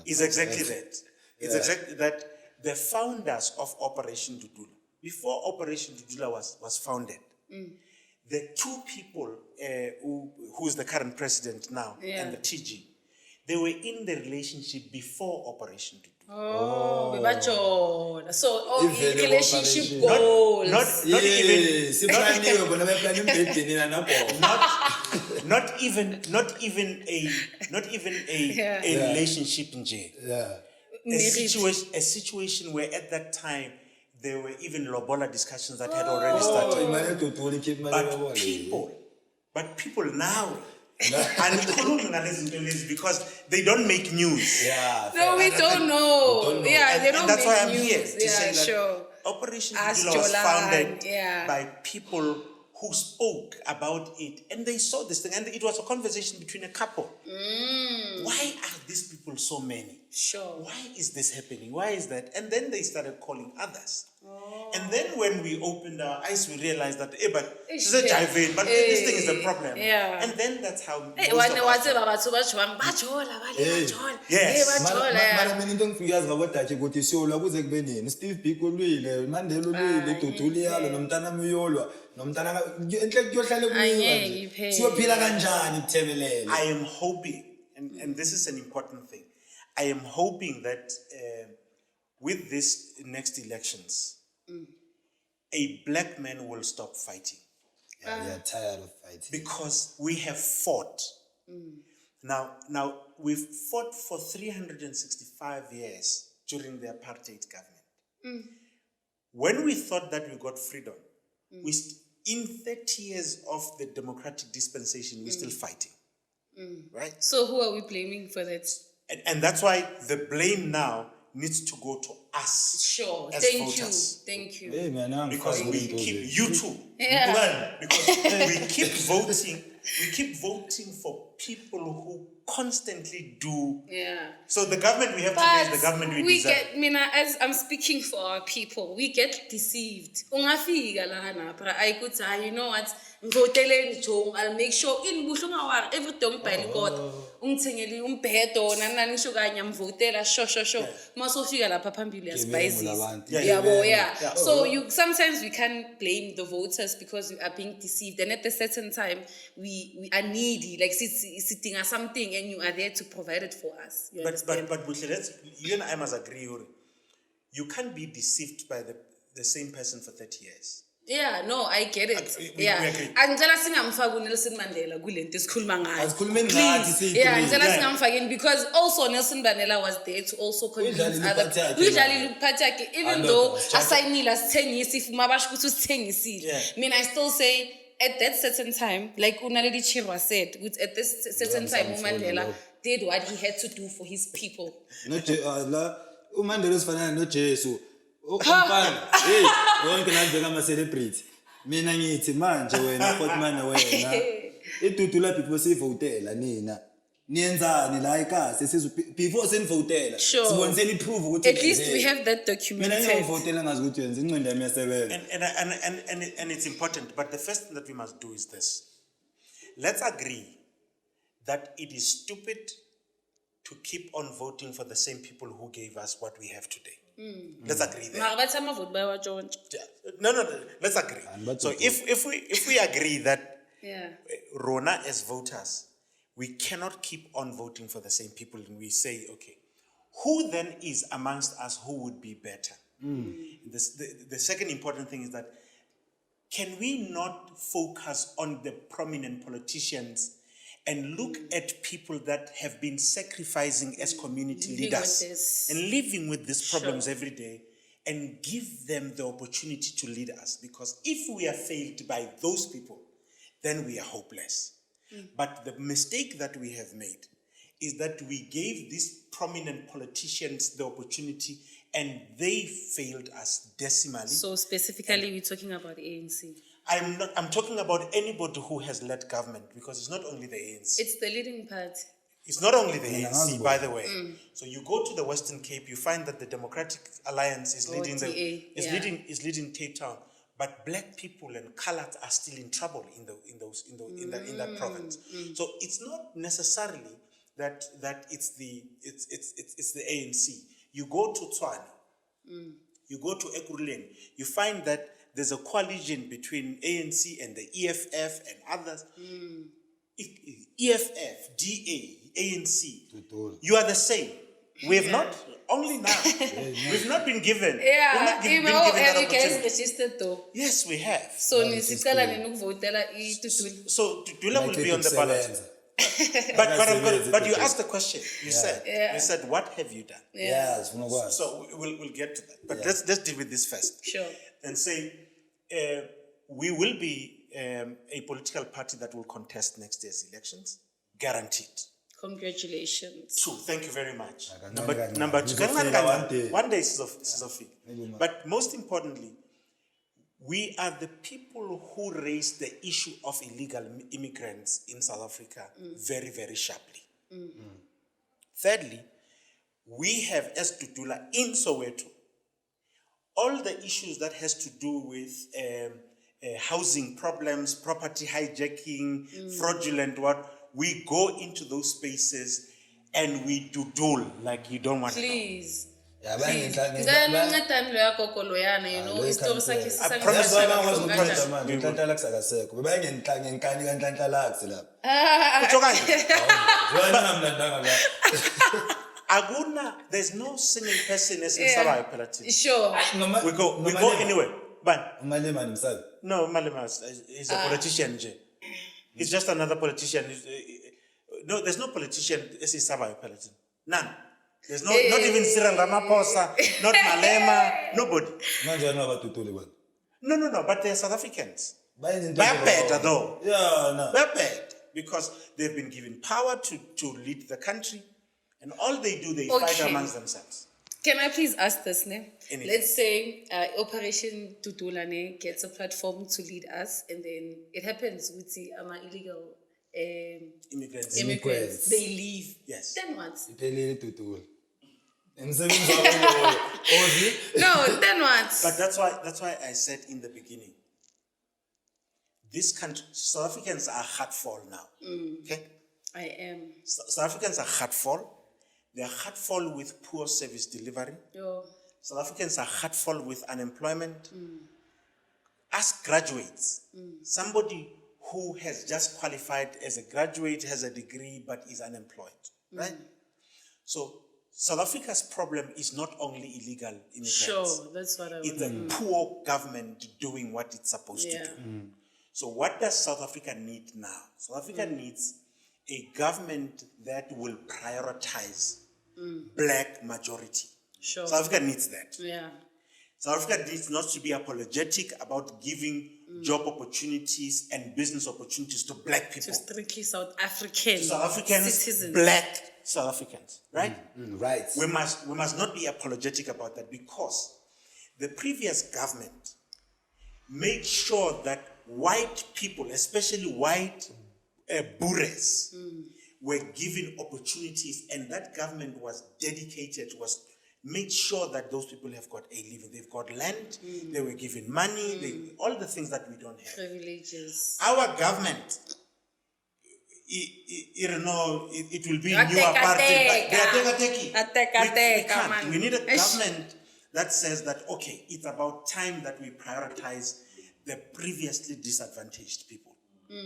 is exactly that. It's exactly that. The founders of Operation DUDULA, before Operation DUDULA was founded, the two people who is the current president now and the TG, they were in the relationship before Operation DUDULA. So, relationship goals. Not even a relationship in jail. A situation where at that time there were even lobola discussions that had already started. But people now and because they don't make news. No, we don't know. They don't that's make why I'm news. here to say that Operation DUDULA was founded by people who spoke about it, and they saw this thing, and it was a conversation between a couple. Why are these people so many? Why is this happening? Why is that? And then they started calling others. And then when we opened our eyes, we realized that, but this is a jive, but this thing is a problem. And then that's how I am hoping, and this is an important thing, I am hoping that with these next elections, a black man will stop fighting. We are tired of fighting. Because we have fought. Now we've fought for 365 years during the apartheid government. When we thought that we got freedom, in 30 years of the democratic dispensation, we're still fighting. Right? So who are we blaming for that? And that's why the blame now needs to go to us. As voters. Thank you. Because we keep you too. Because we keep voting for people who constantly do. So the government we have today is the government we deserve. As I'm speaking for our people, we get deceived. Ungafika lana, but I could say, you know what? I'll make sure in Bushunga everything by the God. Ungtengeli umbedo nanani shuganya mvotela sho masofika lapha phambili spices. So you sometimes we can't blame the voters because we are being deceived, and at a certain time we are needy, like sitting at something, and you are there to provide it for us. But you and I must agree, you can't be deceived by the same person for 30 years. No, I get it. We agree. Angela singamfaki Nelson Mandela kulento esikhuluma ngayo. Because also Nelson Mandela was there to also convince other people. Even though asayinile asithengisi if mabasho ukuthi usithengisile. I still say at that certain time, like Unaledi Chirwa said, at this certain time Mandela did what he had to do for his people. Mandela is no Jesu. Hey, wonke nanje kama celebrity. Mina ngithi manje wena Fortman wena. IDUDULA people sivotela nina. Nienzani la ekhaya before senivotela. Siboniseni proof ukuthi at least we have that documented. Mina ngivotela ngazi ukuthi yenza incwadi yami yasebenza. And it's important, but the first thing that we must do is this. Let's agree that it is stupid to keep on voting for the same people who gave us what we have today. Let's agree there. No, let's agree. So if we agree that Rona as voters, we cannot keep on voting for the same people, and we say, okay, who then is amongst us who would be better? The second important thing is that can we not focus on the prominent politicians and look at people that have been sacrificing as community Living leaders with this. and living with these problems every day, and give them the opportunity to lead us. Because if we are failed by those people, then we are hopeless. But the mistake that we have made is that we gave these prominent politicians the opportunity and they failed us decimally. So specifically, we're talking about the ANC. I'm talking about anybody who has led government, because it's not only the ANC. It's the leading party. It's not only the ANC, by the way. So you go to the Western Cape, you find that the Democratic Alliance is leading is leading Cape Town, but black people and colored are still in trouble in that province. So it's not necessarily that it's the ANC. You go to Tshwane, you go to Ekurhuleni, you find that there's a coalition between ANC and the EFF and others. EFF, DA, ANC, you are the same. We have not, only now, we've not been given. Yeah, we've not been even given that you guys opportunity. registered though. Yes, we have. So nisicela ninukuvotela iTutula. So DUDULA will be on the ballot. But you asked the question. You said, what have you done? Yeah. So we'll get to that. But let's deal with this first. Sure. And say, we will be a political party that will contest next year's elections, guaranteed. Congratulations. True, thank you very much. Number Number two, one day is of it. But most importantly, we are the people who raised the issue of illegal immigrants in South Africa very, very sharply. Thirdly, we have, as DUDULA in Soweto, all the issues that has to do with housing problems, property hijacking, fraudulent we go into those spaces and we DUDUL like you don't want to know. Please. Yeah, Please. Ngicela yakho loyana, you know, isitori sakhe I promise you, nhlanhlalux akasekho bebengenhlanye nkani kanhlanhlalux lapha Utsho kanje? wena mlandanga la Aguna, there's no single person as in Sabai Palatine. Sure. We go anywhere. But MALEMA himself. no, Malema is a politician. He's just another politician. No, there's no politician as in Sabai Palatine. None. There's not even Cyril Ramaphosa, not Malema, nobody. manje no batutuli bona No, but they're South Africans. bayenza They're better though. yeah no They're bad because they've been given power to lead the country, and all they do, they fight amongst themselves. Can I please ask this, ne? Anything. Let's say Operation DUDULA ne gets a platform to lead us, and then it happens with the illegal Immigrants. they leave. Yes. Then what? iphelile tutuli emsebenzi wabo ozi No, then what? But that's why I said in the beginning, this country, South Africans are hurtful now. Okay? I am. South Africans are hurtful. They are hurtful with poor service delivery. Yo. South Africans are hurtful with unemployment. As graduates, somebody who has just qualified as a graduate, has a degree, but is unemployed, right? So South Africa's problem is not only illegal immigrants. Sure, that's what I was. It's a poor government doing what it's supposed to do. So what does South Africa need now? South Africa needs a government that will prioritize black majority. Sure. South Africa needs that. Yeah. South Africa needs not to be apologetic about giving job opportunities and business opportunities to black people. To strictly South African South Africans, citizens. black South Africans, right? right We must not be apologetic about that, because the previous government made sure that white people, especially white bourgeois, were given opportunities, and that government was dedicated, made sure that those people have got a living. They've got land, they were given money, all the things that we don't have. Privileges. Our government, it will be new apartheid. We can't. We need a government that says that, okay, it's about time that we prioritize the previously disadvantaged people.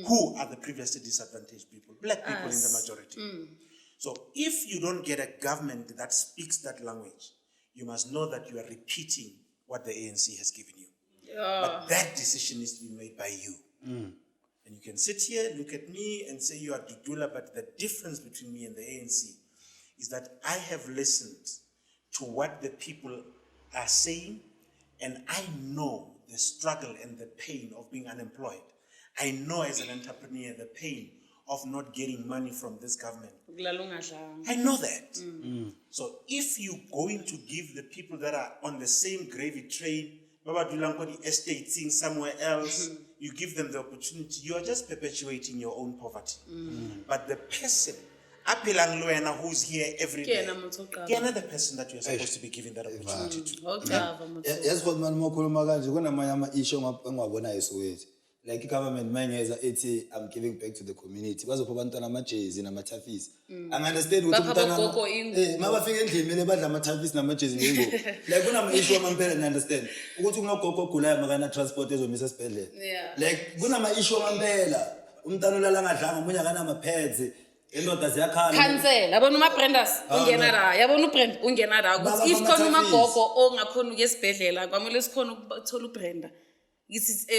Who are the previously disadvantaged people? Black people in the majority. So if you don't get a government that speaks that language, you must know that you are repeating what the ANC has given you. But that decision needs to be made by you. And you can sit here, look at me and say you are DUDULA, but the difference between me and the ANC is that I have listened to what the people are saying, and I know the struggle and the pain of being unemployed. I know as an entrepreneur the pain of not getting money from this government. I know that. So if you're going to give the people that are on the same gravy train, estating somewhere else, you give them the opportunity, you are just perpetuating your own poverty. But the person, who's here every day, you're another person that you're supposed to be giving that opportunity to. Yes, what man more kulumagaji when I'm issue like government manager I'm giving back to the community. Was upantana majezi na matafis. I understand what umntana mabafika endlini badla amatafis namajezi ngengo. Like kuna issue amampela I understand. Ukuthi unogogo ogulayo makana transport ezomisa esibhedlela. Like kuna issue amampela. Umntana olala ngadlanga umunye akana amapads. Indoda ziyakhala. Cancel. Yabona uma-Brendas ungena la. Yabona uBrenda ungena la. Ukuthi if khona umagogo ongakhona ukuya esibhedlela kwamele sikhona ukuthola uBrenda.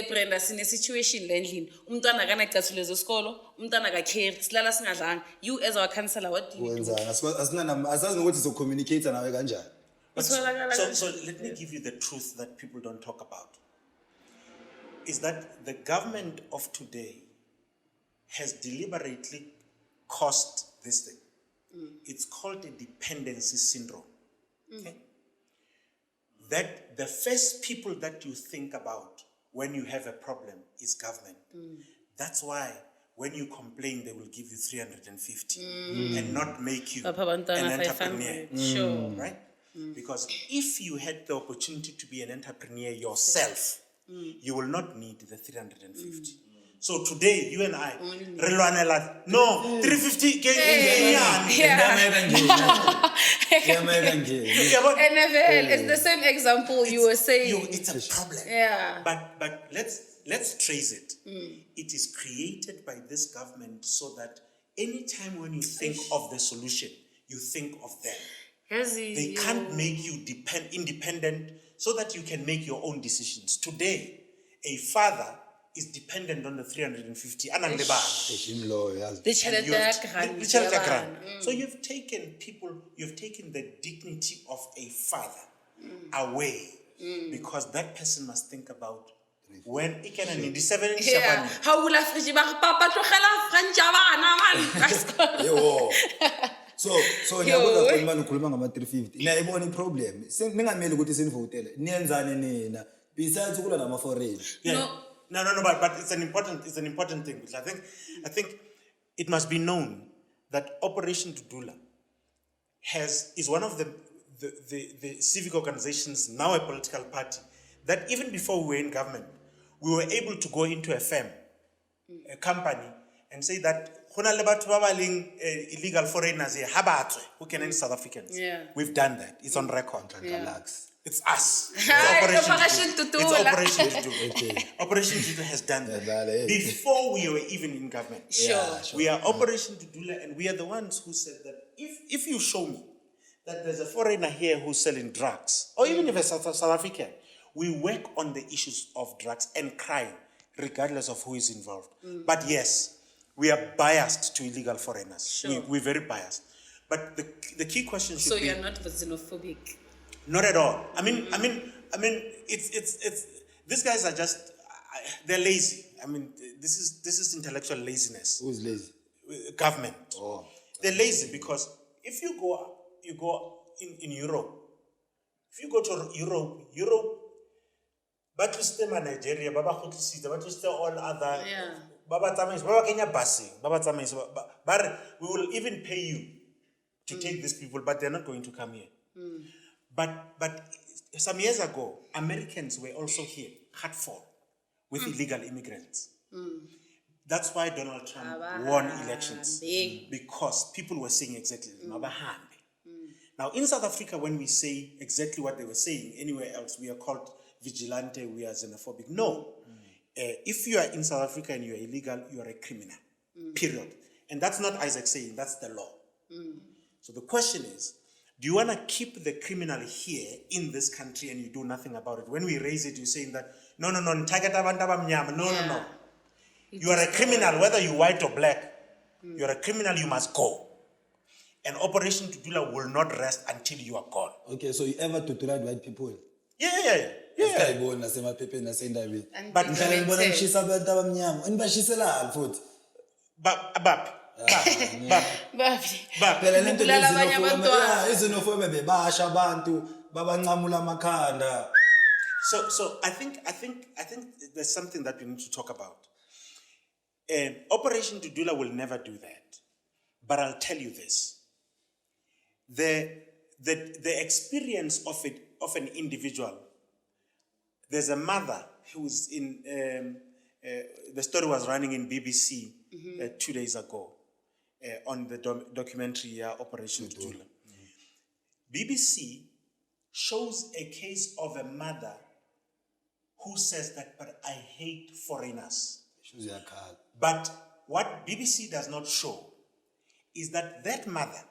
Brenda sine situation le endlini umntwana akanacathulo zesikolo umntwana akakhere silala singadlanga you as our counselor what do you do asazi nokuthi so communicate nawe kanjani so let me give you the truth that people don't talk about is that the government of today has deliberately caused this thing. It's called a dependency syndrome. Okay? That the first people that you think about when you have a problem is government. That's why when you complain, they will give you 350 and not make you an entrepreneur. Sure. Right? Because if you had the opportunity to be an entrepreneur yourself, you will not need the 350. So today, you and I, no, 350 NFL, it's the same example you were saying. It's a problem. Yeah. But let's trace it. It is created by this government so that anytime when you think of the solution, you think of them. They can't make you independent so that you can make your own decisions. Today, a father is dependent on the 350. So you've taken the dignity of a father away because that person must think about when he can in the 7 how will So ngiyabuza man ukhuluma ngama 350 niyayibona iproblem ningameli ukuthi sinivotele niyenzane nina besides ukula nama foreign No, but it's an important thing. I think it must be known that Operation DUDULA is one of the civic organizations, now a political party, that even before we were in government, we were able to go into a firm, a company, and say that illegal foreigners here, who can end South Africans. Yeah. We've done that. It's on record. LUX. It's us. It's Operation DUDULA. It's Operation DUDULA. Operation DUDULA has done that before we were even in government. Sure. We are Operation DUDULA, and we are the ones who said that if you show me that there's a foreigner here who's selling drugs, or even if it's South African, we work on the issues of drugs and crime, regardless of who is involved. But yes, we are biased to illegal foreigners. Sure. We're very biased. But the key question should be... So you're not xenophobic? Not at all. I mean, it's these guys are just, they're lazy. I mean, this is intellectual laziness. Who's lazy? Government. Oh. They're lazy because if you go in Europe, if you go to Europe, but to stay in Nigeria, but to stay all other, but we will even pay you to take these people, but they're not going to come here. But some years ago, Americans were also here, hurtful, with illegal immigrants. That's why Donald Trump won elections, because people were saying exactly Now, in South Africa, when we say exactly what they were saying, anywhere else, we are called vigilante, we are xenophobic. No. If you are in South Africa and you are illegal, you are a criminal, period. And that's not Isaac saying, that's the law. So the question is, do you want to keep the criminal here in this country and you do nothing about it? When we raise it, you're saying that, no. You are a criminal, whether you're white or black. You're a criminal, you must go. And Operation DUDULA will not rest until you are gone. Okay, so you ever tortured white people? Yeah. Esiyayibona nasemaphepheni nasendabeni. And But- they Ngihlala ngibona say- ngishisa abantu abamnyama. Nibashiselani futhi? Bap. Babi. Phela lento Ukubulala abanye abantwana. izinofobe bebasha abantu babancamula amakhanda. So I think there's something that we need to talk about. Operation DUDULA will never do that. But I'll tell you this. The experience of an individual. There's a mother who's in the story was running in BBC 2 days ago on the documentary Operation DUDULA. BBC shows a case of a mother who says that, but I hate foreigners. But what BBC does not show is that mother,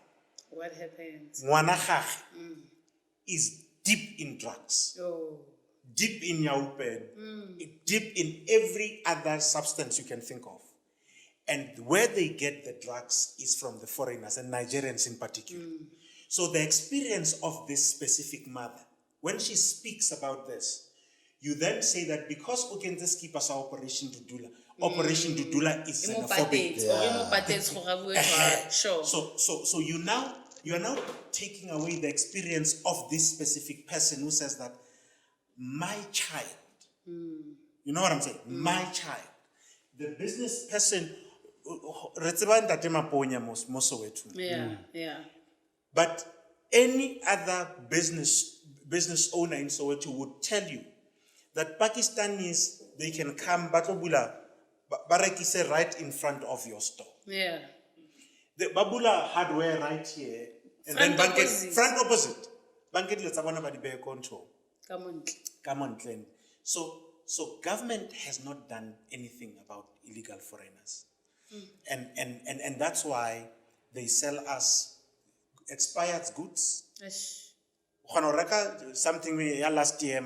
What happens? ngwana gagwe, is deep in drugs, Oh. deep in yaupen, deep in every other substance you can think of. And where they get the drugs is from the foreigners and Nigerians in particular. So the experience of this specific mother, when she speaks about this, you then say that because Ukenzes keep us Operation DUDULA, Operation DUDULA is xenophobic. Sure. So you are now taking away the experience of this specific person who says that my child, you know what I'm saying? My child, the business person, Yeah. but any other business owner in Soweto would tell you that Pakistanis, they can come, Batobula, Barakise right in front of your store. Yeah. The Babula hardware right here, and Front then opposite. front opposite. Banket let's have one about the bear control. Come on. Glenn. So government has not done anything about illegal foreigners. And that's why they sell us expired goods. Ash. Something we last year,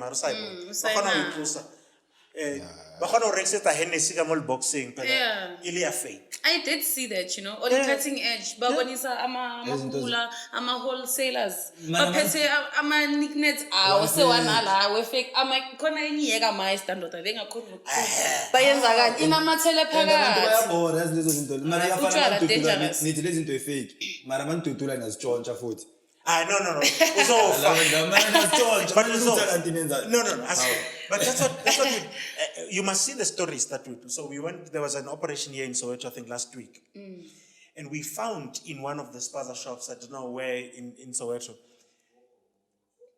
boxing, Yeah. Ilia fake. I did see that, on the cutting edge. Babonisa ama wholesalers. Baphethe ama nicknames awo sewanala we fake ama khona enyiyeka ma standard bengakhona ukukhuluma. Bayenza kanje inamathele Abantu phakathi. bayabona yazi lezo zinto. Mara Utshwala yafana dangerous. nithi lezi zinto efake. Mara mantutula nazitshontsha futhi. No. Mara nazitshontsha. But Balutha kanti nenza. No. But that's what you must see the stories that we do. So there was an operation here in Soweto, I think last week. And we found in one of the spaza shops, I don't know where in Soweto,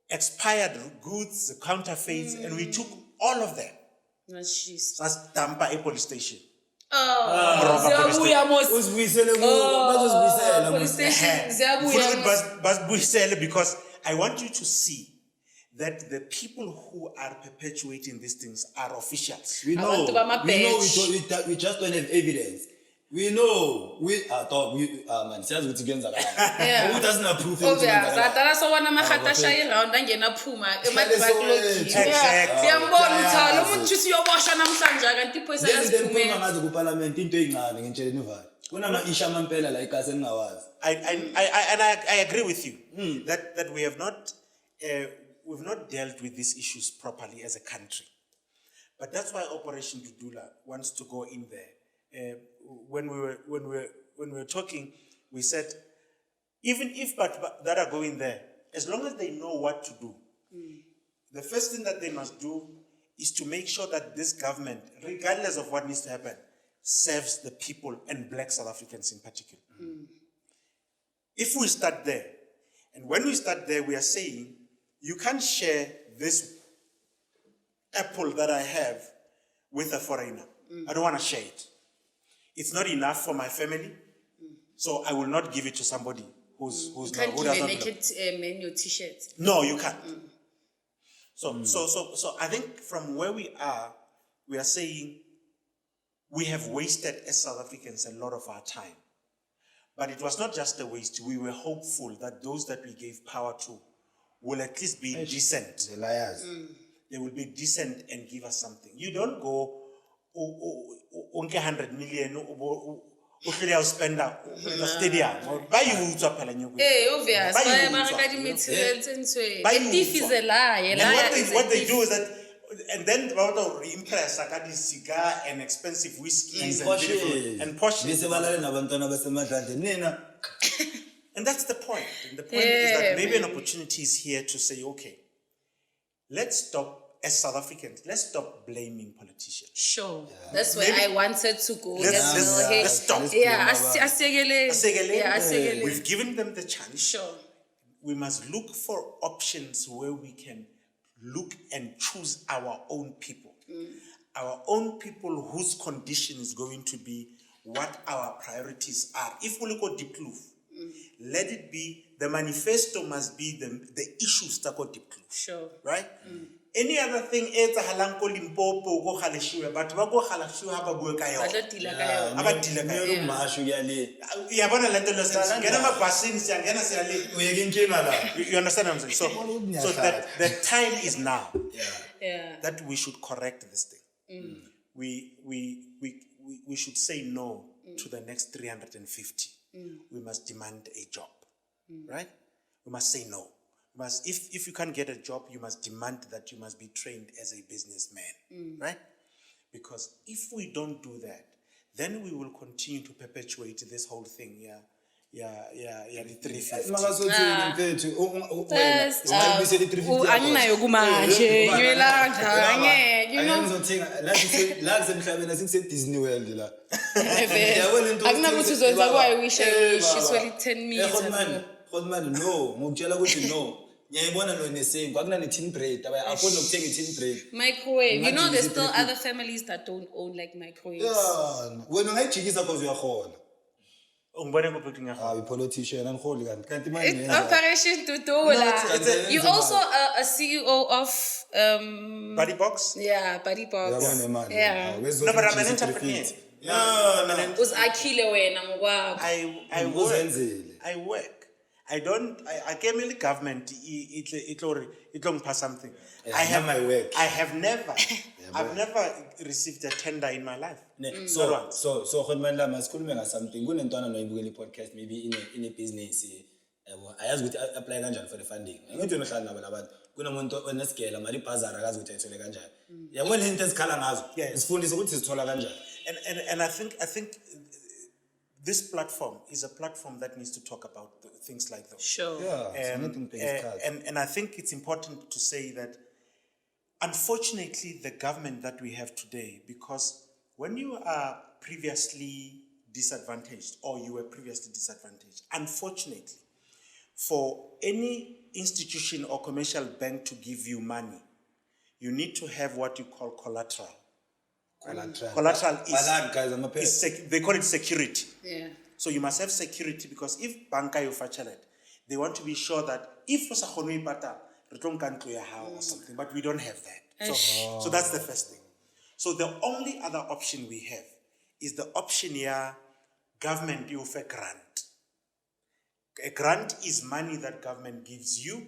expired goods, counterfeits, and we took all of them. That's Tampa police station. Ziyabuya mos. Uzibuyisele kubo. Bazozibuyisela. Police station ziyabuya mos. Because I want you to see that the people who are perpetuating these things are officials. We know. Abantu bama-badge. We just don't have evidence. We know. Man, siyazi ukuthi kuyenzakala. Ukuthi asina proof ukuthi Obvious. kuyenzakala. Atala sokwana mahatasha around angena phuma Exactly. Siyambona uthalo umuntu usiyobosha namhlanje kanti iphoyisa Lezi zinto engikhuluma yasiphumela. ngazo kuparliament into ey'ncane ngitshela nivale. Kunama-issue amampela la ikasi engingawazi. I agree with you that we have not we've not dealt with these issues properly as a country. But that's why Operation DUDULA wants to go in there. When we were talking, we said, even if but that are going there, as long as they know what to do, the first thing that they must do is to make sure that this government, regardless of what needs to happen, serves the people and black South Africans in particular. If we start there, and when we start there, we are saying, you can't share this apple that I have with a foreigner. I don't want to share it. It's not enough for my family, so I will not give it to somebody who Can't doesn't give a belong. naked man your t-shirt. No, you can't. So I think from where we are saying we have wasted as South Africans a lot of our time. But it was not just a waste. We were hopeful that those that we gave power to will at least be decent. The liars. They will be decent and give us something. You don't go onke 100 million uhlele spender in a stadium. Buy you utswa phela nyoko. Obvious. Buy Buy you market utswa, materials and so. Buy The you thief is utswa. a lie. And what they do is that, and then they want to impress like this cigar and expensive whiskeys and Porsche. And that's the point. And the point is that maybe an opportunity is here to say, okay, let's stop, as South Africans, let's stop blaming politicians. Sure. That's where I wanted to go. Let's stop. Yeah, Asegele. We've given them the chance. Sure. We must look for options where we can look and choose our own people. Our own people whose condition is going to be what our priorities are. If we look at Deep Kloof, let it be, the manifesto must be the issues that go Deep Kloof. Sure. Right? Any other thing, it's a halanko limpopo, go haleshiwe, but go haleshiwe, have a go kayo. You understand what I'm saying? So that the time is now that we should correct this thing. We should say no to the next 350. We must demand a job, right? We must say no. We must, if you can't get a job, you must demand that you must be trained as a businessman, right? Because if we don't do that, then we will continue to perpetuate this whole thing, the 350. Microwave. You know, there's still other families that don't own like microwaves. Politician and Operation DUDULA. You also a CEO of Buddy Box? Yeah, Buddy Box. Yeah. No, but I'm an entrepreneur. Was Akile wena I work. I came in the government, it pass something. I have my work. I've never received a tender in my life. So Khotman must call me something. Go and turn on a podcast, maybe in a business. I asked to apply for the funding. I'm going to know on a scale, I'm a pazar as with a ganja. Yeah, well, Hinter's Kalamaz. It's full is what is Tolaganja. And I think this platform is a platform that needs to talk about things like those. Sure. And I think it's important to say that, unfortunately, the government that we have today, because when you are previously disadvantaged, or you were previously disadvantaged, unfortunately, for any institution or commercial bank to give you money, you need to have what you call collateral. Collateral is they call it security. Yeah. So you must have security, because if banka you facilate, they want to be sure that if for sakhonoi pata return country or something, but we don't have that. So that's the first thing. So the only other option we have is the option here, government you offer grant. A grant is money that government gives you,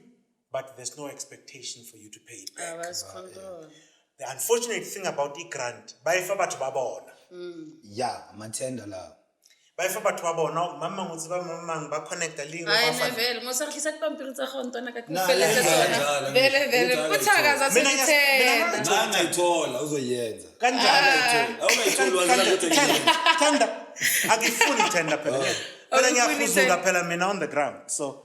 but there's no expectation for you to pay it back. The unfortunate thing about the grant, by batho ba bona. Yeah, matenda la. By batho ba bona, mama mutsiba mama ba connect a link. I never. Mo sa tlisa pampiri tsa go ntwana ka kufeletse tsona. Vele kuthakaza sithena. Manga ithola uzoyenza. Kanjalo awungayithola tender. Akifuni tender phela. Phela mina on the ground. So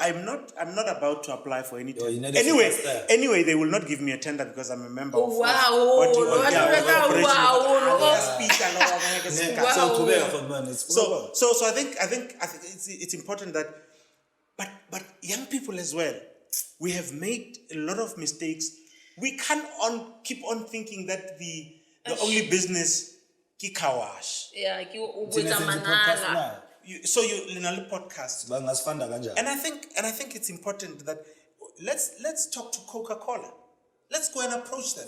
I'm not about to apply for anything. Anyway, they will not give me a tender because I'm a member of So I think it's important that, but young people as well, we have made a lot of mistakes. We can't keep on thinking that the only business ki kawash. Yeah, manala. So you linali podcast. And I think it's important that let's talk to Coca-Cola. Let's go and approach them.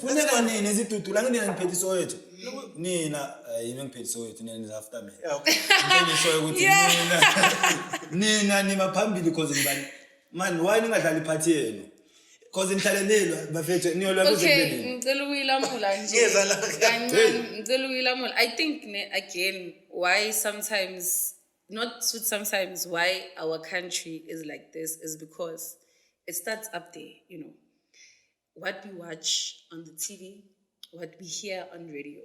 Cause in Talenelo, bafethu niyolwa Okay, ngicela ukuyilamula nje. Kancane, ngicela ukuyilamula. I think again why sometimes why our country is like this is because it starts up there, you know. What we watch on the TV, what we hear on radio.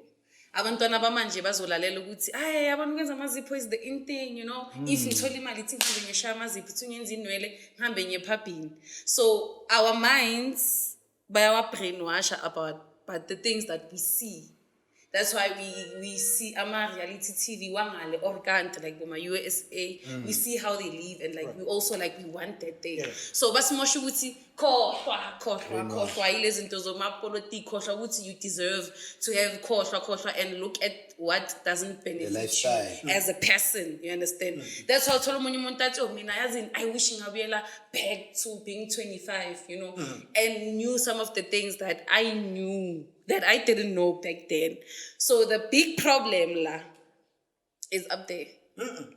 Abantwana bamanje bazolalela ukuthi ay abantu kwenza amazipho is the in thing, you know. If ngithola imali ithi ngihambe ngishaya amazipho ithi ngenza inwele ngihambe ngiye pubini. So our minds bayawa brainwash about the things that we see. That's why we see reality TV wangale or kanti like boma USA. We see how they live and like we also like we want that thing. So basimosha ukuthi khohlwa ilezi zinto zomapolitiki khohlwa ukuthi you deserve to have khohlwa and look at what doesn't benefit you as a person, you understand? That's why I told umuntu athi oh mina yazi I wish ngabuyela back to being 25, you know, and knew some of the things that I knew that I didn't know back then. So the big problem is up there.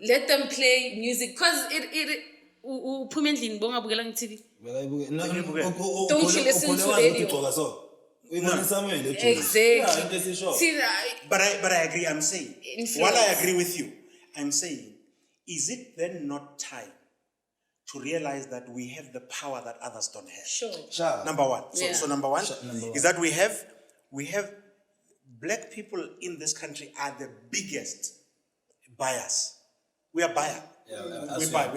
Let them play music because it uphume endlini bongabukela nge-TV. Don't you listen to radio? Exactly. But I agree. I'm saying, while I agree with you, I'm saying, is it then not time to realize that we have the power that others don't have? Sure. Number one. So number one is that we have black people in this country are the biggest buyers. We are buyer. We buy.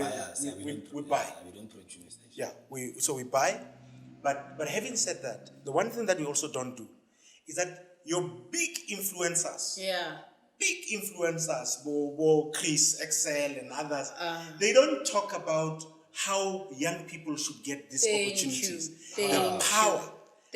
We buy. We don't produce. Yeah, we buy. But having said that, the one thing that we also don't do is that your big influencers, Bo, Chris, Excel, and others, they don't talk about how young people should get these opportunities. The power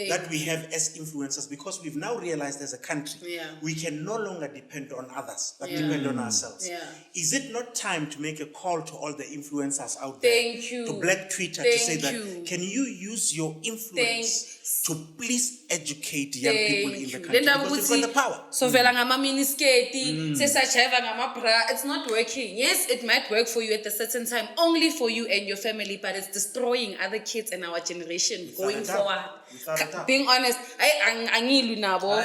that we have as influencers, because we've now realized as a country, we can no longer depend on others, but depend on ourselves. Is it not time to make a call to all the influencers out there, to Black Twitter, to say that, can you use your influence to please educate young people in the country? Because you've got the power. So vela ngama minisketi, sesajaiva ngama bra, it's not working. Yes, it might work for you at a certain time, only for you and your family, but it's destroying other kids and our generation going forward. Being honest, angilu nabo,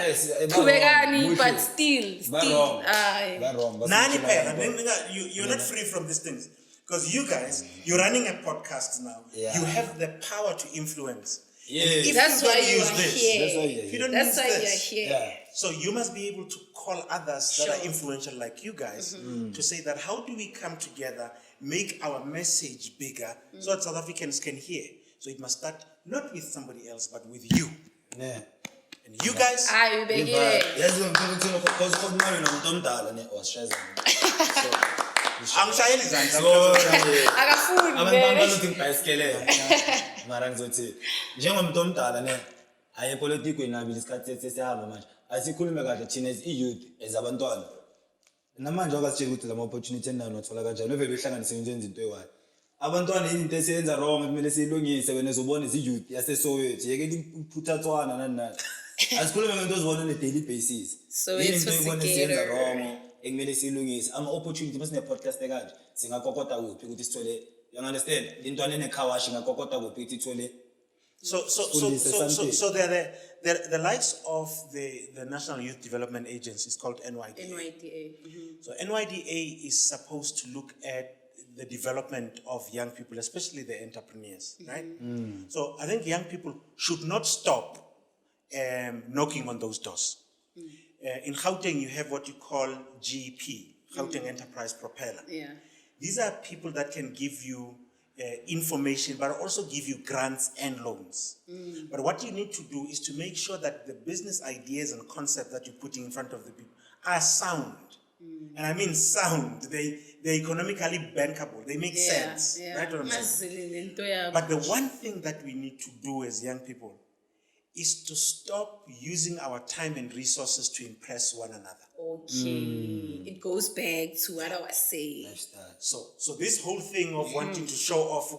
but still. You're not free from these things. Because you guys, you're running a podcast now. You have the power to influence. That's why you are here. That's why you're here. So you must be able to call others that are influential like you guys to say that how do we come together, make our message bigger so that South Africans can hear. So it must start not with somebody else but with you. And you guys. You begin. Mara ngizothi njengomuntu omdala ne aye politics inabili isikhathi sesihamba manje asikhulume kahle thina as youth ezabantwana namanje akasitshela ukuthi lama opportunity endawo nothola kanjani ovele uhlanganise izinto eziyi-1 abantwana izinto esiyenza wrong kumele siyilungise wena uzobona youth yase soweto yeke iphuthathwana nani asikhulume ngento ozibona on a daily basis so it's siyenza wrong ekumele siyilungise ama opportunity masine podcast ekanje singakokota kuphi ukuthi sithole. You understand? So the likes of the National Youth Development Agency is called NYDA. So NYDA is supposed to look at the development of young people, especially the entrepreneurs, right? So I think young people should not stop knocking on those doors. In Gauteng, you have what you call GEP, Gauteng Enterprise Propeller. These are people that can give you information, but also give you grants and loans. But what you need to do is to make sure that the business ideas and concepts that you're putting in front of the people are sound. And I mean sound. They're economically bankable. They make sense. Right? What I'm saying? But the one thing that we need to do as young people is to stop using our time and resources to impress one another. It goes back to what I was saying. So this whole thing of wanting to show off,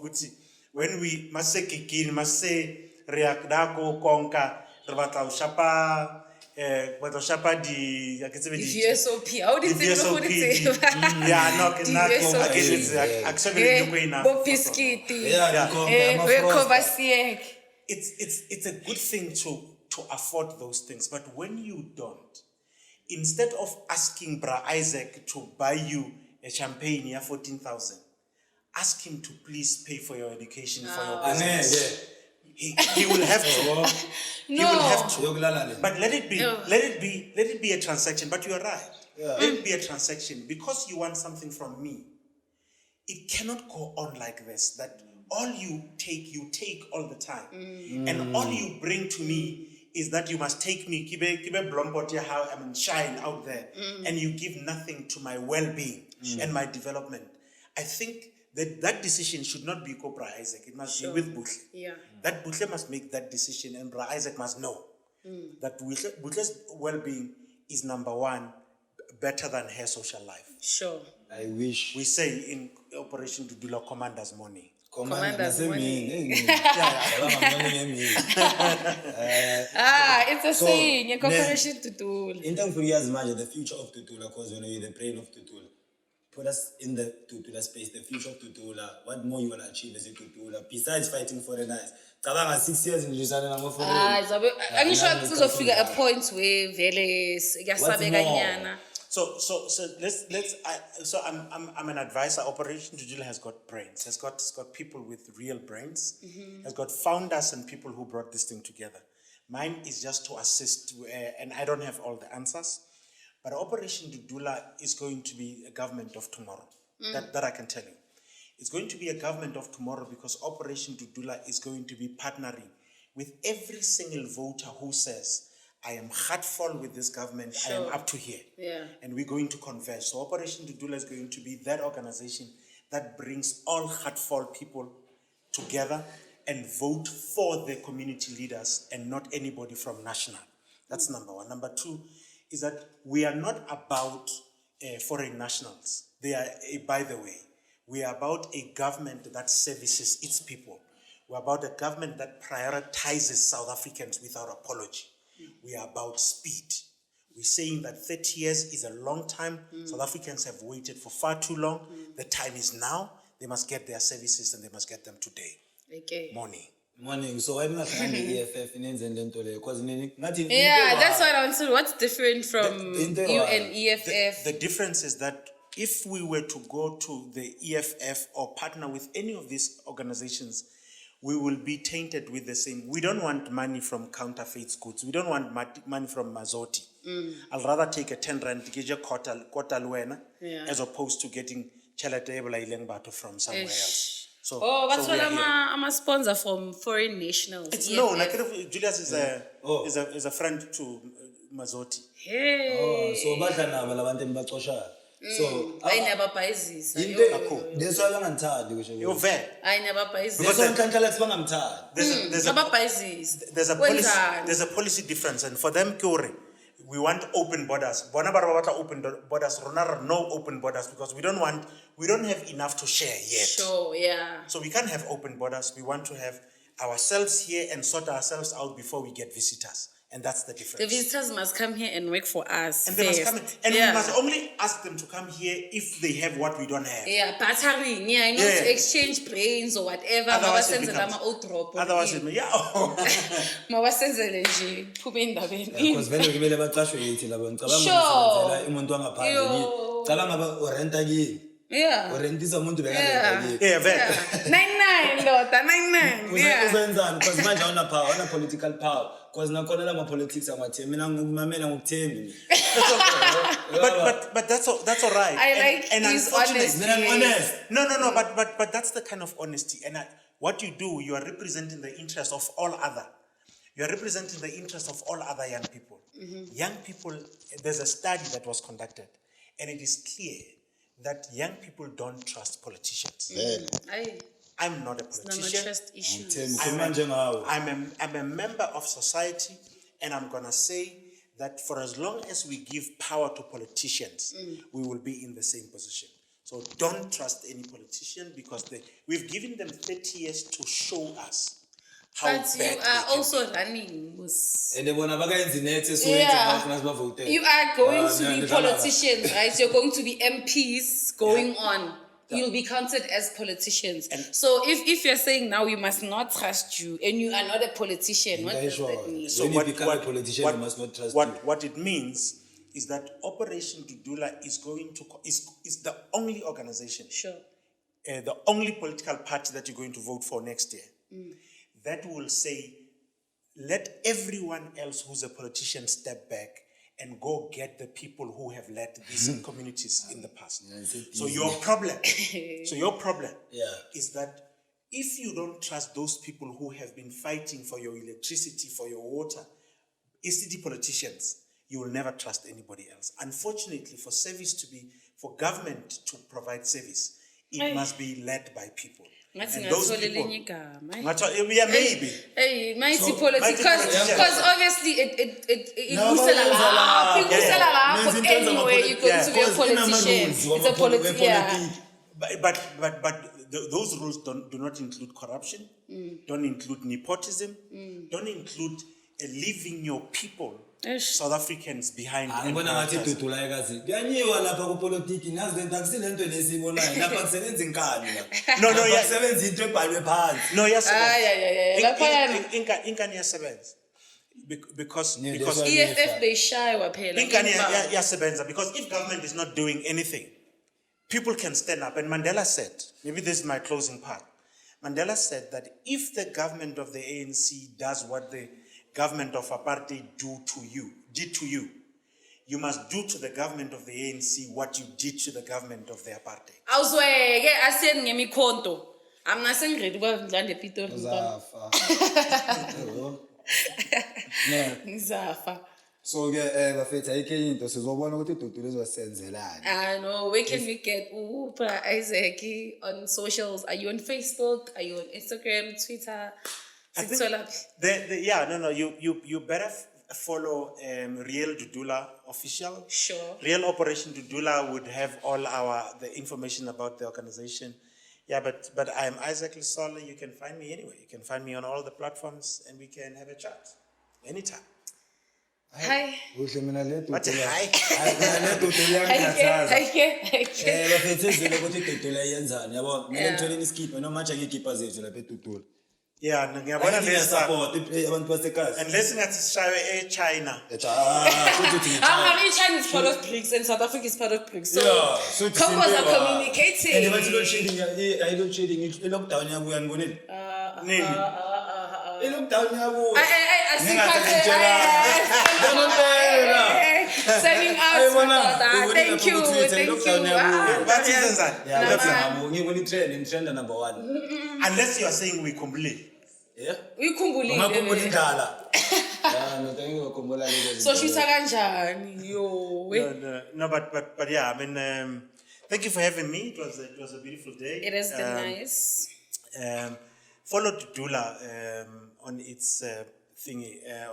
when we must say kikini, must say reakdako konka, rebatau shapa, di VSOP. How did you know what it is? Yeah, no, Bopiskiti. it's a good thing to afford those things, but when you don't, instead of asking Bra Isaac to buy you a champagne here 14,000, ask him to please pay for your education for your business. He will have to. He will have to. But let it be a transaction. But you are right. Let it be a transaction, because you want something from me. It cannot go on like this. That all you take all the time, and all you bring to me is that you must take me, how I'm shine out there, and you give nothing to my well-being and my development. I think that decision should not be Bra Isaac. It must be with Buhle. Yeah. That Buhle must make that decision, and Bra Isaac must know that Buhle's well-being is number one, better than her social life. Sure. I wish. We say in Operation DUDULA, commander's money. Commander's money. It's a saying. A corporation DUDULA. In terms of years, imagine the future of DUDULA, because when you're the brain of DUDULA. Put us in the DUDULA space, the future of DUDULA. What more you want to achieve as a DUDULA besides fighting for the nice? 6 years in Lusana, I'm for I'm sure it's also figure a point where I'm an advisor. Operation DUDULA has got brains. Has got people with real brains. Has got founders and people who brought this thing together. Mine is just to assist, and I don't have all the answers. But Operation DUDULA is going to be a government of tomorrow. That I can tell you. It's going to be a government of tomorrow, because Operation DUDULA is going to be partnering with every single voter who says, I am heartful with this government, I am up to here. Yeah. And we're going to converge. So Operation DUDULA is going to be that organization that brings all heartful people together and vote for the community leaders and not anybody from national. That's number one. Number two is that we are not about foreign nationals. They are, by the way, we are about a government that services its people. We're about a government that prioritizes South Africans without apology. We are about speed. We're saying that 30 years is a long time. South Africans have waited for far too long. The time is now. They must get their services, and they must get them today. Okay. Morning. So why not find the EFF in Enzendentole? Yeah, that's what I answered. What's different from you and EFF? The difference is that if we were to go to the EFF or partner with any of these organizations, we will be tainted with the same. We don't want money from counterfeit goods. We don't want money from Mazotti. I'll rather take a 10 rand to get your KOTA luena, as opposed to getting Chalatebla from somewhere else. So, what's what I'm a sponsor from foreign nationals. It's no, like Julius is a friend to Mazotti. Hey. So so I never buy this. This one I'm tired. You're fair. I never buy this. This one can't I'm tired. There's a policy difference, and for them, we want open borders. Open borders, no open borders, because we don't have enough to share yet. Sure, yeah. So we can't have open borders. We want to have ourselves here and sort ourselves out before we get visitors. And that's the difference. The visitors must come here and work for us. And they must come in. And we must only ask them to come here if they have what we don't have. Yeah, bartering. Yeah, I know, to exchange brains or whatever. Otherwise it Yeah. 99 daughter, 99. Yeah. Because manje una power, una political power. Because nakhona la politics amathembi mina ngimamela ngokuthembi. But that's all right. I like his honesty. No, but that's the kind of honesty. And what you do, you are representing the interest of all other. You are representing the interest of all other young people. Young people, there's a study that was conducted, and it is clear that young people don't trust politicians. I'm not a politician. Trust issues. I'm a member of society, and I'm gonna say that for as long as we give power to politicians, we will be in the same position. So don't trust any politician, because we've given them 30 years to show us how but bad you are also running. And You are going to be politicians, right? You're going to be MPs going on. you'll be counted as politicians. So if you're saying now we must not trust you and you are not a politician, what does that mean? So when you become a politician, you must not trust you. What it means is that Operation DUDULA is is the only organization, Sure. The only political party that you're going to vote for next year, that will say, let everyone else who's a politician step back and go get the people who have led these communities in the past. So your problem is that if you don't trust those people who have been fighting for your electricity, for your water, ECD politicians, you will never trust anybody else. Unfortunately, for government to provide service, it must be led by people. And those people, yeah, maybe. Hey, mighty So, politics, mighty because obviously it No, goes anywhere you go to be a Because politician. It's a politics, yeah. But those rules do not include corruption, don't include nepotism, don't include leaving your people, South Africans, behind. Angibona ngathi DUDULA ekazi kuyanyiwa lapha kupolitiki nazi lento akusilento lesibonayo lapha kusebenza inkani la No, yeah. kusebenza into ebhalwe phansi. No, yes. Yeah. Inkani yasebenza. Because EFF they shy waphela. Inkani yasebenza, because if government is not doing anything, people can stand up. And Mandela said, maybe this is my closing part. Mandela said that if the government of the ANC does what the government of apartheid did to you, you must do to the government of the ANC what you did to the government of the apartheid. Awuzweke asiyeni ngemikhonto. I'm not saying ready kwa mdlande Pitori. Uzafa. Ngizafa. So ke bafethu ayike into sizobona ukuthi DUDULA izosenzelani. I know. Where can we get Isaac on socials? Are you on Facebook? Are you on Instagram, Twitter? You better follow Real DUDULA official. Sure. Real Operation DUDULA would have all the information about the organization. Yeah, but I'm Isaac LESOLE. You can find me anywhere. You can find me on all the platforms, and we can have a chat anytime. Hi. Kuhle mina le But DUDULA. hi. Le DUDULA iyangikhathaza. Okay. Bafethu izile ukuthi DUDULA iyenzani yabo. Mina ngithola iskipha noma manje ngikipa zethu lapha eDUDULA. Yeah, ngiyabona support abantu basekhaya. unless ngathi sishaye eChina. China is part of BRICS and South Africa is part of BRICS. So Yeah, couples are communicating. And bathi load shedding lockdown yabuya ngibonile. Nini? Lockdown yabuya. Sending out support. Thank you. What is that? Yeah, ngibona trend number 1. Unless you are saying we complete. Yeah. Uyikhumbulile. Ungakhumbula indala. Yeah, no thank you ngikhumbula lezi. So shisa kanjani yo. No, but yeah, I mean, thank you for having me. It was a beautiful day. It has been nice. Follow DUDULA on its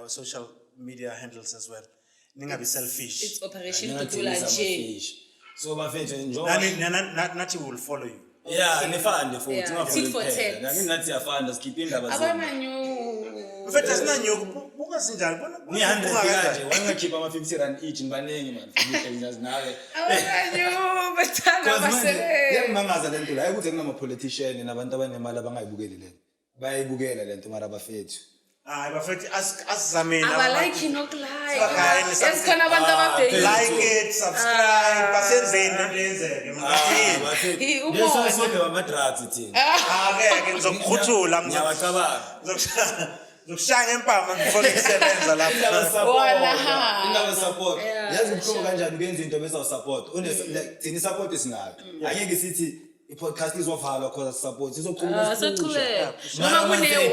or social media handles as well. Ningabi selfish. It's Operation DUDULA J. So bafethu enjoy. Nathi will follow you. Yeah, nifande futhi Tit for tat. Nginathi yafanda skipha indaba zenu. Abananyo. Mfethu asinanyoka buka sinjani bona. Ni 100 kanje wangakhipha ama 50 rand each nibaningi man. Ngiyazi nawe. Abananyo bathanda basebenza. Yangimangaza lento la ukuthi kunama politician nabantu abanemali abangayibukeli lento. Bayayibukela lento mara bafethu. Hayi bafethu asizameni. Abalike nokulike. Esikhona abantu ababheki. Like it, subscribe, basenzeni lento yenzeke mfethu. Yeso sonke wama drugs thina. Ke ngizokukhuthula ngiyabacabanga. Zokushaya empama ngifuna ukusebenza lapha. Indaba support. Yazi ukukhoma kanjani kuyenza into bese support. Thina support isinayo. Angeke sithi i-podcast izovalwa because support sizoqhubeka. Saqhubeka. Noma kune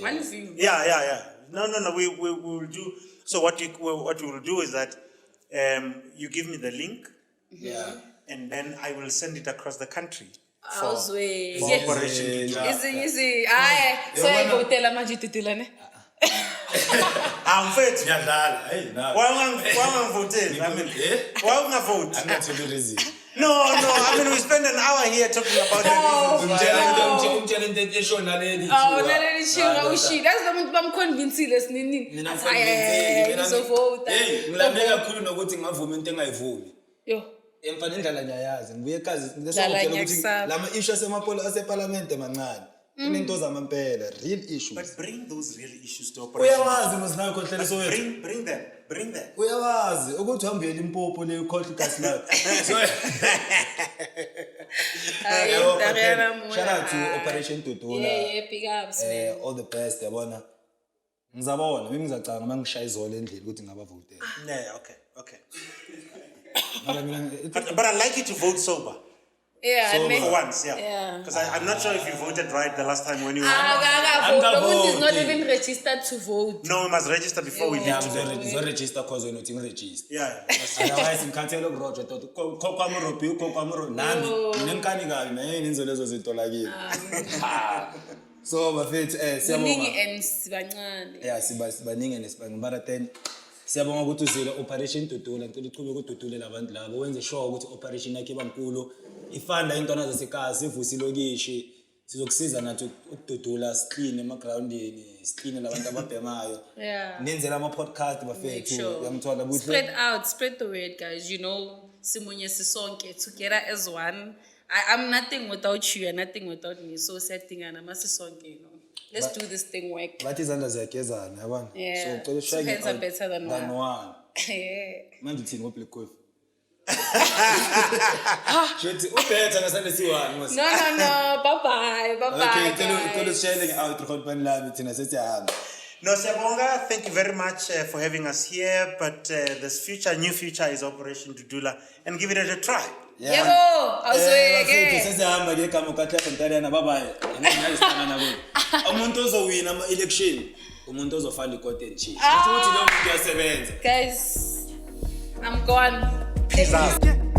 one view. Yeah. No. We will do. So what we will do is that you give me the link. Yeah. And then I will send it across the country. For Yes. Operation DUDULA. Easy. Aye. So ngotela manje DUDULA ne. Mfethu. Ngiyadlala. Hey, na. Wangangivoteli. Why ungavote? Angatholi reason. No. I mean, we spend an hour here talking about Umtshela into eshona leli. Naleli chinga ushila. Yazi umuntu bamconvinceile sinini. Mina ngizovota. Ngizovota. Hey, ngilande kakhulu nokuthi ngavuma into engayivumi. Yo. Emfana indlela ngiyayazi ngibuye kazi Ndlala ngiyakusaba. lama issue aseparlamente mancane kunento zamampela real issues But bring those real issues to operation. uyawazi mosinakho hlelo soweto Bring them. uyawazi ukuthi uhambele impopo le ukhohle kasi lakho so shout out to Operation Dudula. Yeah, big ups, man. All the best yabona ngizabona mimi ngizacanga mangishaya izolo endlini ukuthi ngabavote Yeah, okay. mara mina But I'd like you to vote sober. Yeah, So, and For once, yeah. Yeah. Because I'm not sure if you voted right the last time when you were. vote. Umuntu is not voting. even registered to vote. No, we must register before we leave today. ngizoregister cause wena uthi ngiregister Yeah. otherwise ngikhathele ukuroja tot kokwami robi kokwami ro nami nginenkani kabi naye nenzo lezo zinto lakini so bafethu Kuningi siyabonga and sibancane. yeah sibaningi nesibangibara 10 siyabonga ukuthi uzile Operation Dudula ngicela uqhubeke ukududulela abantu labo wenze sure ukuthi operation yakhe ibankulu ifanda intwana zasekhaya sivusi lokishi sizokusiza nathi ukududula screen emagroundini screen labantu ababhemayo Yeah. nenzela ama podcast Make bafethu sure. yamthola buhle Spread out, spread the word, guys. You know, simunye sisonke together as one. I'm nothing without you and nothing without me. So siyadingana masisonke, you know. Let's do this thing work. bathi izandla ziyagezana yabona Yeah. so Two hands are better than one. one Yeah. manje uthini ngo black coffee Shothi ubetha ngasale siwani mos No. Bye-bye. Bye-bye. okay ngicela guys. usishayele nge-outro khona lami thina sesiyahamba No, Siyabonga, thank you very much for having us here. But this new future is Operation Dudula, and give it a try. Yebo, awuzweke. sesiyahamba ke igama ukaTheko Ntariana bye bye ngiyayisana nabo umuntu ozowina ama election umuntu ozofanda icourt and chief ukuthi lo muntu uyasebenza Guys, I'm gone. Peace out.